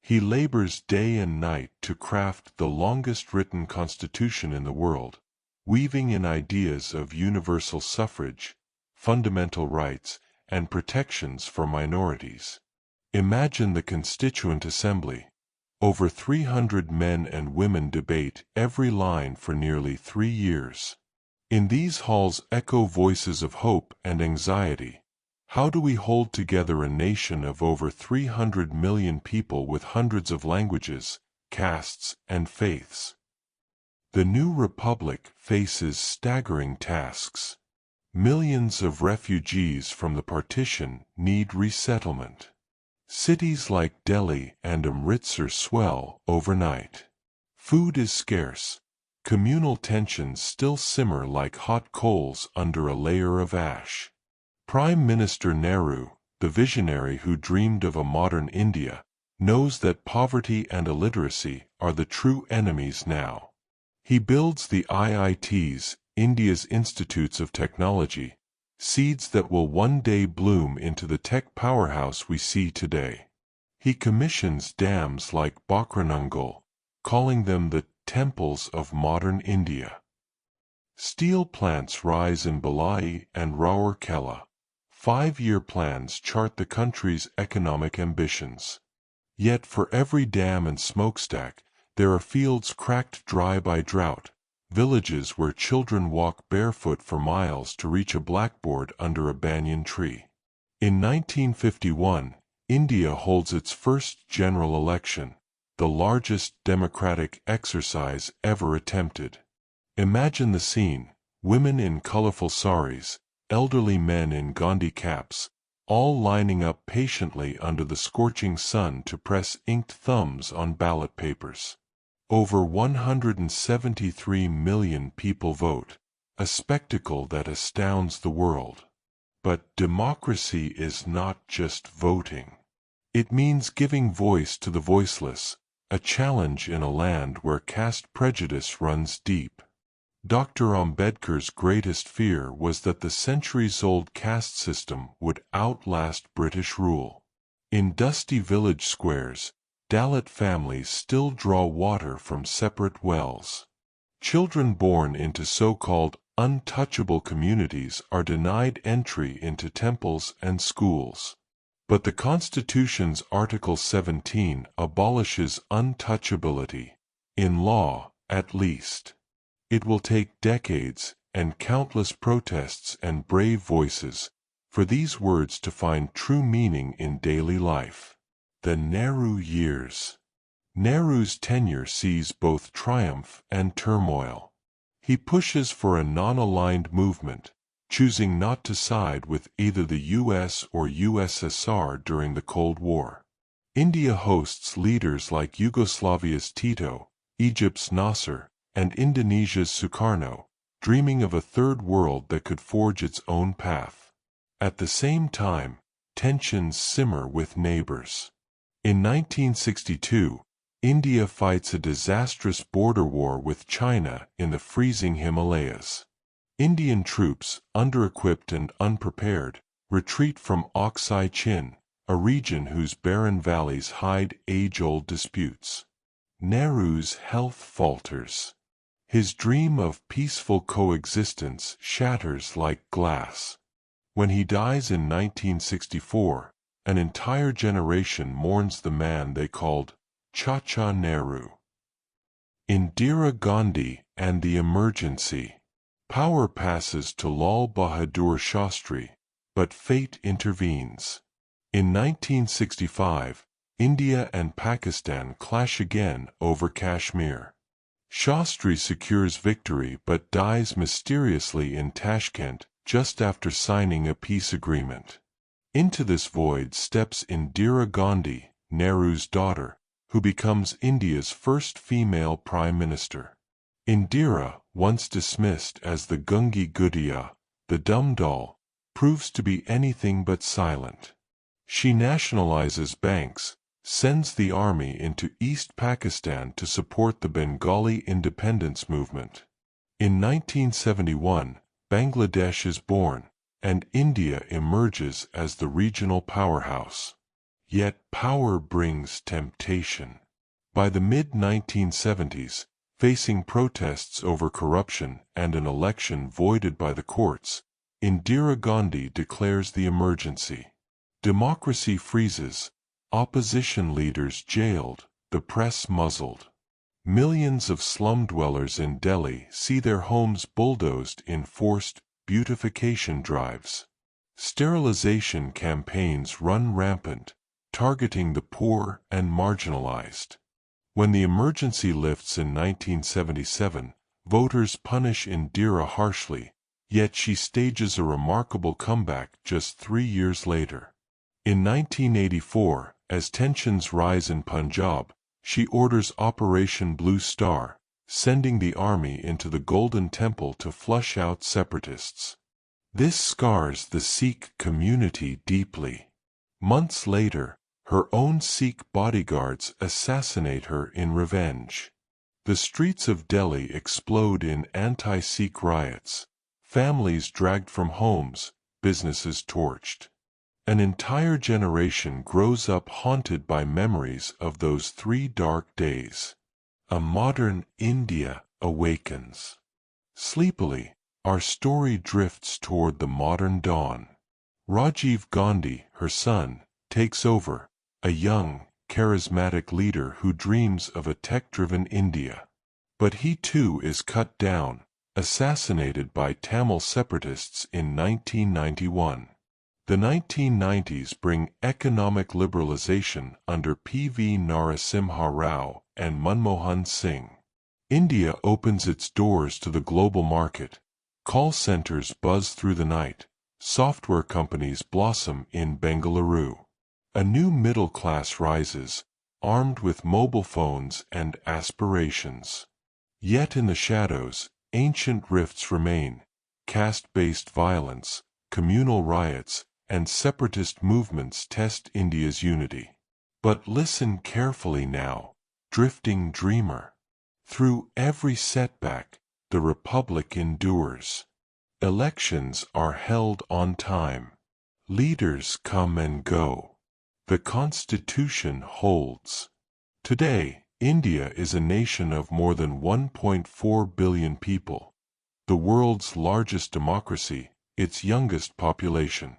He labors day and night to craft the longest written constitution in the world, weaving in ideas of universal suffrage, fundamental rights, and protections for minorities. Imagine the Constituent Assembly. Over 300 men and women debate every line for nearly 3 years. In these halls echo voices of hope and anxiety. How do we hold together a nation of over 300 million people with hundreds of languages, castes, and faiths? The new republic faces staggering tasks. Millions of refugees from the partition need resettlement. Cities like Delhi and Amritsar swell overnight. Food is scarce. Communal tensions still simmer like hot coals under a layer of ash. Prime Minister Nehru, the visionary who dreamed of a modern India, knows that poverty and illiteracy are the true enemies now. He builds the IITs, India's Institutes of Technology, seeds that will one day bloom into the tech powerhouse we see today. He commissions dams like Bokranungal, calling them the temples of modern India. Steel plants rise in Bhilai and Rourkela. 5-year plans chart the country's economic ambitions. Yet for every dam and smokestack, there are fields cracked dry by drought, villages where children walk barefoot for miles to reach a blackboard under a banyan tree. In 1951, India holds its first general election, the largest democratic exercise ever attempted. Imagine the scene: women in colorful saris, elderly men in Gandhi caps, all lining up patiently under the scorching sun to press inked thumbs on ballot papers. Over 173 million people vote, a spectacle that astounds the world. But democracy is not just voting. It means giving voice to the voiceless, a challenge in a land where caste prejudice runs deep. Dr. Ambedkar's greatest fear was that the centuries-old caste system would outlast British rule. In dusty village squares, Dalit families still draw water from separate wells. Children born into so-called untouchable communities are denied entry into temples and schools. But the Constitution's Article 17 abolishes untouchability, in law, at least. It will take decades and countless protests and brave voices for these words to find true meaning in daily life. The Nehru years. Nehru's tenure sees both triumph and turmoil. He pushes for a non-aligned movement, choosing not to side with either the US or USSR during the Cold War. India hosts leaders like Yugoslavia's Tito, Egypt's Nasser, and Indonesia's Sukarno, dreaming of a third world that could forge its own path. At the same time, tensions simmer with neighbors. In 1962, India fights a disastrous border war with China in the freezing Himalayas. Indian troops, under-equipped and unprepared, retreat from Oksai Chin, a region whose barren valleys hide age-old disputes. Nehru's health falters. His dream of peaceful coexistence shatters like glass. When he dies in 1964, an entire generation mourns the man they called Chacha Nehru. Indira Gandhi and the emergency. Power passes to Lal Bahadur Shastri, but fate intervenes. In 1965, India and Pakistan clash again over Kashmir. Shastri secures victory but dies mysteriously in Tashkent just after signing a peace agreement. Into this void steps Indira Gandhi, Nehru's daughter, who becomes India's first female prime minister. Indira, once dismissed as the Gungi Gudiya, the dumb doll, proves to be anything but silent. She nationalizes banks, sends the army into East Pakistan to support the Bengali independence movement. In 1971, Bangladesh is born, and India emerges as the regional powerhouse. Yet power brings temptation. By the mid-1970s, facing protests over corruption and an election voided by the courts, Indira Gandhi declares the emergency. Democracy freezes, opposition leaders jailed, the press muzzled. Millions of slum dwellers in Delhi see their homes bulldozed in forced beautification drives. Sterilization campaigns run rampant, targeting the poor and marginalized. When the emergency lifts in 1977, voters punish Indira harshly, yet she stages a remarkable comeback just 3 years later. In 1984, as tensions rise in Punjab, she orders Operation Blue Star, sending the army into the Golden Temple to flush out separatists. This scars the Sikh community deeply. Months later, Her own Sikh bodyguards assassinate her in revenge. The streets of Delhi explode in anti-Sikh riots, families dragged from homes, businesses torched. An entire generation grows up haunted by memories of those 3 dark days. A modern India awakens. Sleepily, our story drifts toward the modern dawn. Rajiv Gandhi, her son, takes over, a young, charismatic leader who dreams of a tech-driven India. But he too is cut down, assassinated by Tamil separatists in 1991. The 1990s bring economic liberalization under P.V. Narasimha Rao and Manmohan Singh. India opens its doors to the global market. Call centers buzz through the night. Software companies blossom in Bengaluru. A new middle class rises, armed with mobile phones and aspirations. Yet in the shadows, ancient rifts remain: caste-based violence, communal riots, and separatist movements test India's unity. But listen carefully now, drifting dreamer. Through every setback, the Republic endures. Elections are held on time. Leaders come and go. The Constitution holds. Today, India is a nation of more than 1.4 billion people. The world's largest democracy, its youngest population.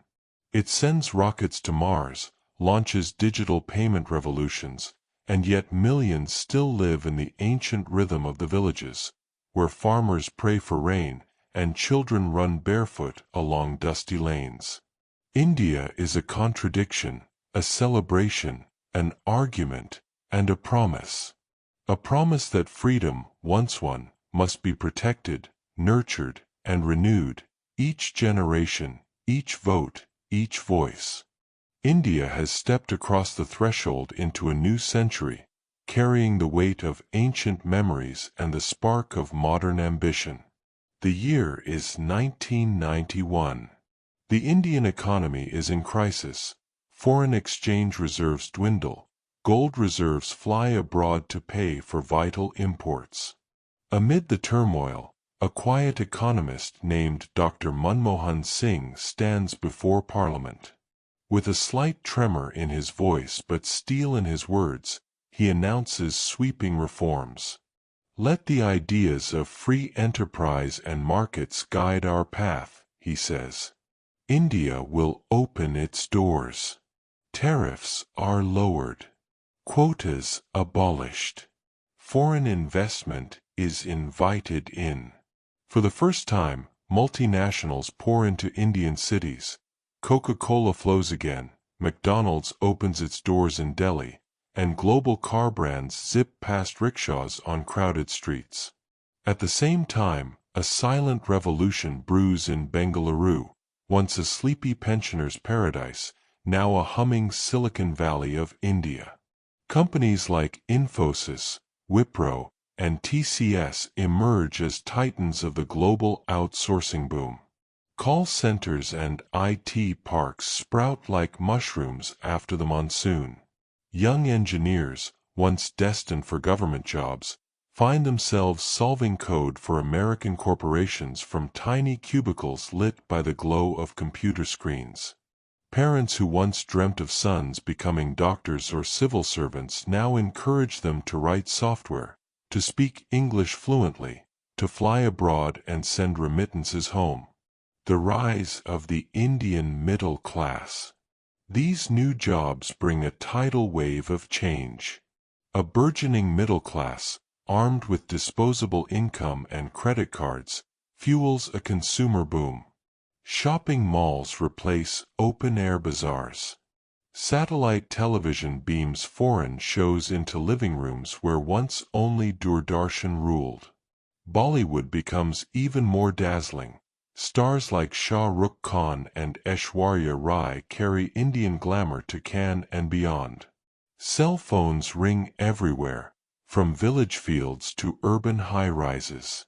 It sends rockets to Mars, launches digital payment revolutions, and yet millions still live in the ancient rhythm of the villages, where farmers pray for rain and children run barefoot along dusty lanes. India is a contradiction, a celebration, an argument, and a promise. A promise that freedom, once won, must be protected, nurtured, and renewed, each generation, each vote, each voice. India has stepped across the threshold into a new century, carrying the weight of ancient memories and the spark of modern ambition. The year is 1991. The Indian economy is in crisis. Foreign exchange reserves dwindle. Gold reserves fly abroad to pay for vital imports. Amid the turmoil, a quiet economist named Dr. Manmohan Singh stands before Parliament. With a slight tremor in his voice but steel in his words, he announces sweeping reforms. "Let the ideas of free enterprise and markets guide our path," he says. "India will open its doors. Tariffs are lowered. Quotas abolished. Foreign investment is invited in." For the first time, multinationals pour into Indian cities. Coca-Cola flows again, McDonald's opens its doors in Delhi, and global car brands zip past rickshaws on crowded streets. At the same time, a silent revolution brews in Bengaluru, once a sleepy pensioner's paradise, now a humming Silicon Valley of India. Companies like Infosys, Wipro, and TCS emerge as titans of the global outsourcing boom. Call centers and IT parks sprout like mushrooms after the monsoon. Young engineers, once destined for government jobs, find themselves solving code for American corporations from tiny cubicles lit by the glow of computer screens. Parents who once dreamt of sons becoming doctors or civil servants now encourage them to write software, to speak English fluently, to fly abroad and send remittances home. The rise of the Indian middle class. These new jobs bring a tidal wave of change. A burgeoning middle class, armed with disposable income and credit cards, fuels a consumer boom. Shopping malls replace open-air bazaars. Satellite television beams foreign shows into living rooms where once only Doordarshan ruled. Bollywood becomes even more dazzling. Stars like Shah Rukh Khan and Aishwarya Rai carry Indian glamour to Cannes and beyond. Cell phones ring everywhere, from village fields to urban high-rises.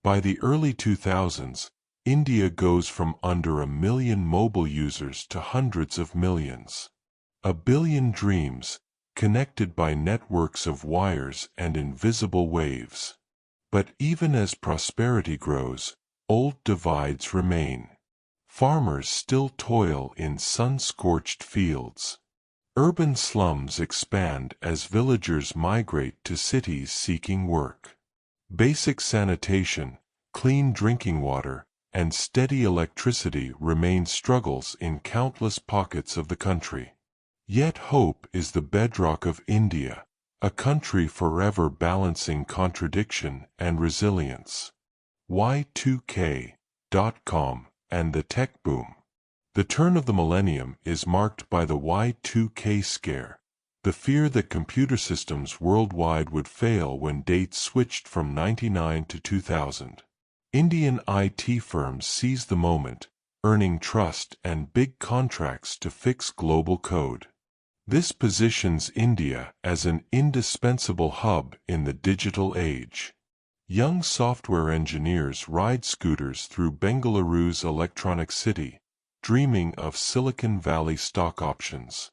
By the early 2000s, India goes from under 1 million mobile users to hundreds of millions. A billion dreams, connected by networks of wires and invisible waves. But even as prosperity grows, old divides remain. Farmers still toil in sun-scorched fields. Urban slums expand as villagers migrate to cities seeking work. Basic sanitation, clean drinking water, and steady electricity remain struggles in countless pockets of the country. Yet hope is the bedrock of India, a country forever balancing contradiction and resilience. Y2K.com and the tech boom. The turn of the millennium is marked by the Y2K scare, the fear that computer systems worldwide would fail when dates switched from 99 to 2000. Indian IT firms seized the moment, earning trust and big contracts to fix global code. This positions India as an indispensable hub in the digital age. Young software engineers ride scooters through Bengaluru's electronic city, dreaming of Silicon Valley stock options.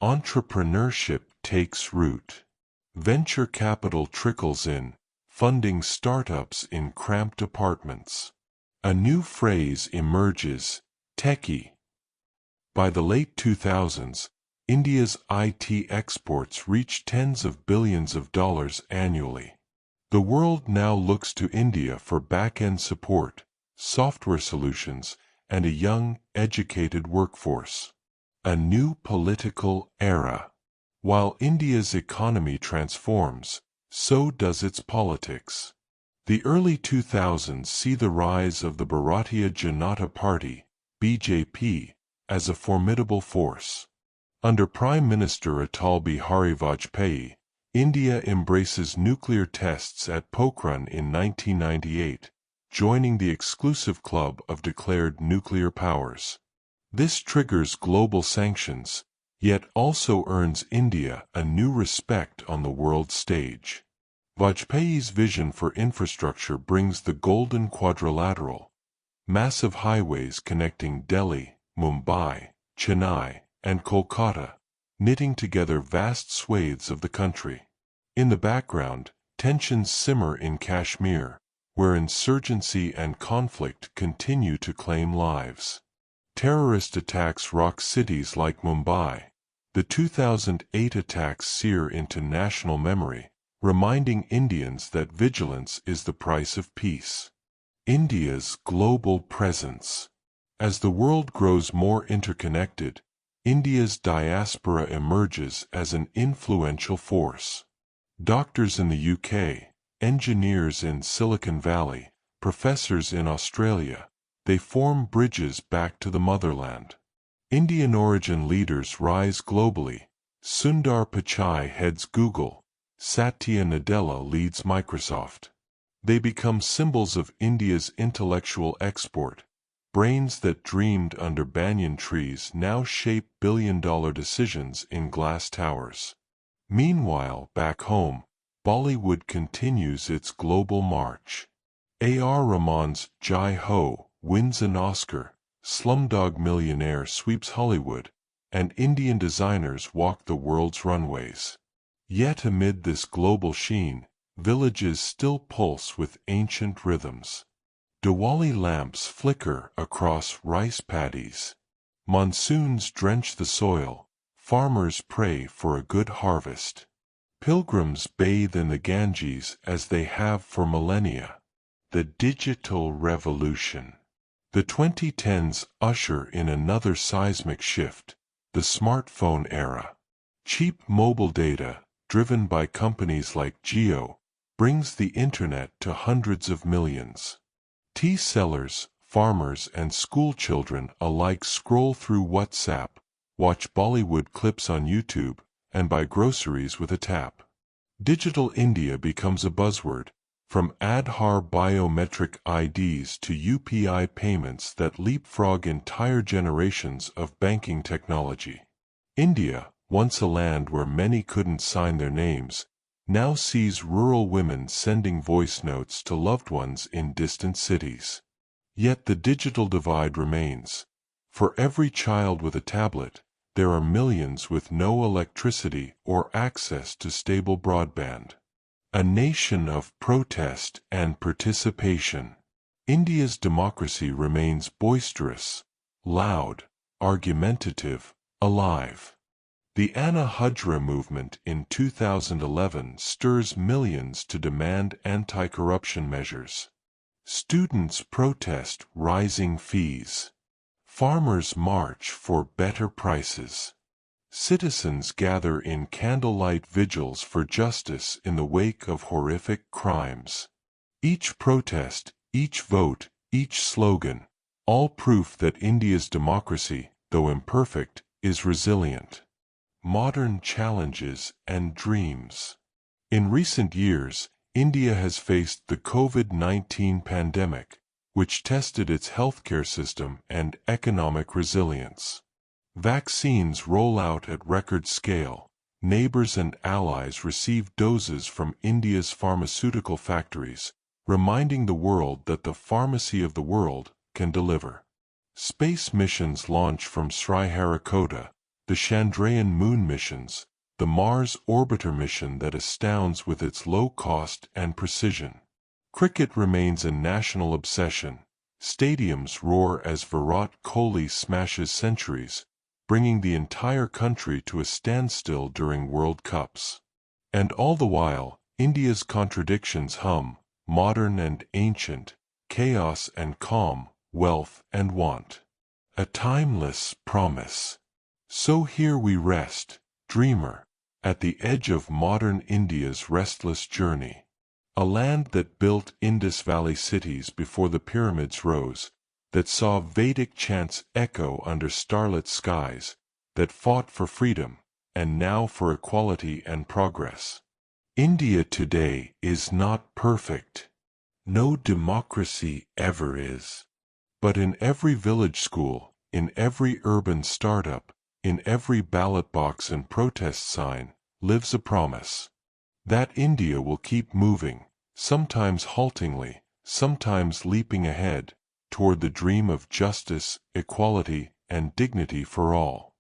Entrepreneurship takes root. Venture capital trickles in, funding startups in cramped apartments. A new phrase emerges, techie. By the late 2000s, India's IT exports reached tens of billions of dollars annually. The world now looks to India for back-end support, software solutions, and a young, educated workforce. A new political era. While India's economy transforms, so does its politics. The early 2000s see the rise of the Bharatiya Janata Party, BJP, as a formidable force. Under Prime Minister Atal Bihari Vajpayee, India embraces nuclear tests at Pokhran in 1998, joining the exclusive club of declared nuclear powers. This triggers global sanctions, yet also earns India a new respect on the world stage. Vajpayee's vision for infrastructure brings the Golden Quadrilateral, massive highways connecting Delhi, Mumbai, Chennai, and Kolkata, knitting together vast swathes of the country. In the background, tensions simmer in Kashmir, where insurgency and conflict continue to claim lives. Terrorist attacks rock cities like Mumbai. The 2008 attacks sear into national memory, reminding Indians that vigilance is the price of peace. India's global presence. As the world grows more interconnected, India's diaspora emerges as an influential force. Doctors in the UK, engineers in Silicon Valley, professors in Australia, they form bridges back to the motherland. Indian origin leaders rise globally. Sundar Pichai heads Google, Satya Nadella leads Microsoft. They become symbols of India's intellectual export. Brains that dreamed under banyan trees now shape billion-dollar decisions in glass towers. Meanwhile, back home, Bollywood continues its global march. A.R. Rahman's Jai Ho wins an Oscar, Slumdog Millionaire sweeps Hollywood, and Indian designers walk the world's runways. Yet amid this global sheen, villages still pulse with ancient rhythms. Diwali lamps flicker across rice paddies. Monsoons drench the soil, farmers pray for a good harvest. Pilgrims bathe in the Ganges as they have for millennia. The digital revolution. The 2010s usher in another seismic shift, the smartphone era. Cheap mobile data, driven by companies like Jio, brings the internet to hundreds of millions. Tea sellers, farmers and schoolchildren alike scroll through WhatsApp, watch Bollywood clips on YouTube, and buy groceries with a tap. Digital India becomes a buzzword, from Aadhaar biometric IDs to UPI payments that leapfrog entire generations of banking technology. India, once a land where many couldn't sign their names, now sees rural women sending voice notes to loved ones in distant cities. Yet the digital divide remains. For every child with a tablet, there are millions with no electricity or access to stable broadband. A nation of protest and participation. India's democracy remains boisterous, loud, argumentative, alive. The Anna Hujra movement in 2011 stirs millions to demand anti-corruption measures. Students protest rising fees. Farmers march for better prices. Citizens gather in candlelight vigils for justice in the wake of horrific crimes. Each protest, each vote, each slogan, all proof that India's democracy, though imperfect, is resilient. Modern challenges and dreams. In recent years, India has faced the COVID-19 pandemic, which tested its healthcare system and economic resilience. Vaccines roll out at record scale. Neighbors and allies receive doses from India's pharmaceutical factories, reminding the world that the pharmacy of the world can deliver. Space missions launch from Sriharikota, the Chandrayaan moon missions, the Mars orbiter mission that astounds with its low cost and precision. Cricket remains a national obsession. Stadiums roar as Virat Kohli smashes centuries, bringing the entire country to a standstill during World Cups. And all the while, India's contradictions hum, modern and ancient, chaos and calm, wealth and want. A timeless promise. So here we rest, dreamer, at the edge of modern India's restless journey. A land that built Indus Valley cities before the pyramids rose, that saw Vedic chants echo under starlit skies, that fought for freedom, and now for equality and progress. India today is not perfect. No democracy ever is. But in every village school, in every urban startup, in every ballot box and protest sign, lives a promise. That India will keep moving, sometimes haltingly, sometimes leaping ahead, toward the dream of justice, equality, and dignity for all.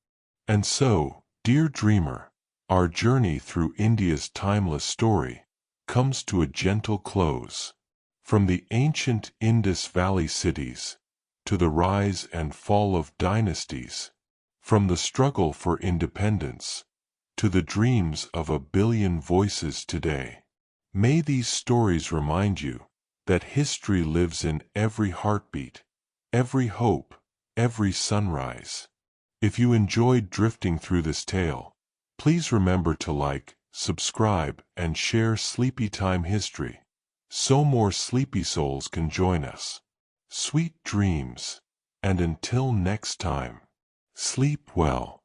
And so, dear dreamer, our journey through India's timeless story comes to a gentle close. From the ancient Indus Valley cities, to the rise and fall of dynasties, from the struggle for independence, to the dreams of a billion voices today. May these stories remind you that history lives in every heartbeat, every hope, every sunrise. If you enjoyed drifting through this tale, please remember to like, subscribe, and share Sleepy Time History, so more sleepy souls can join us. Sweet dreams, and until next time, sleep well.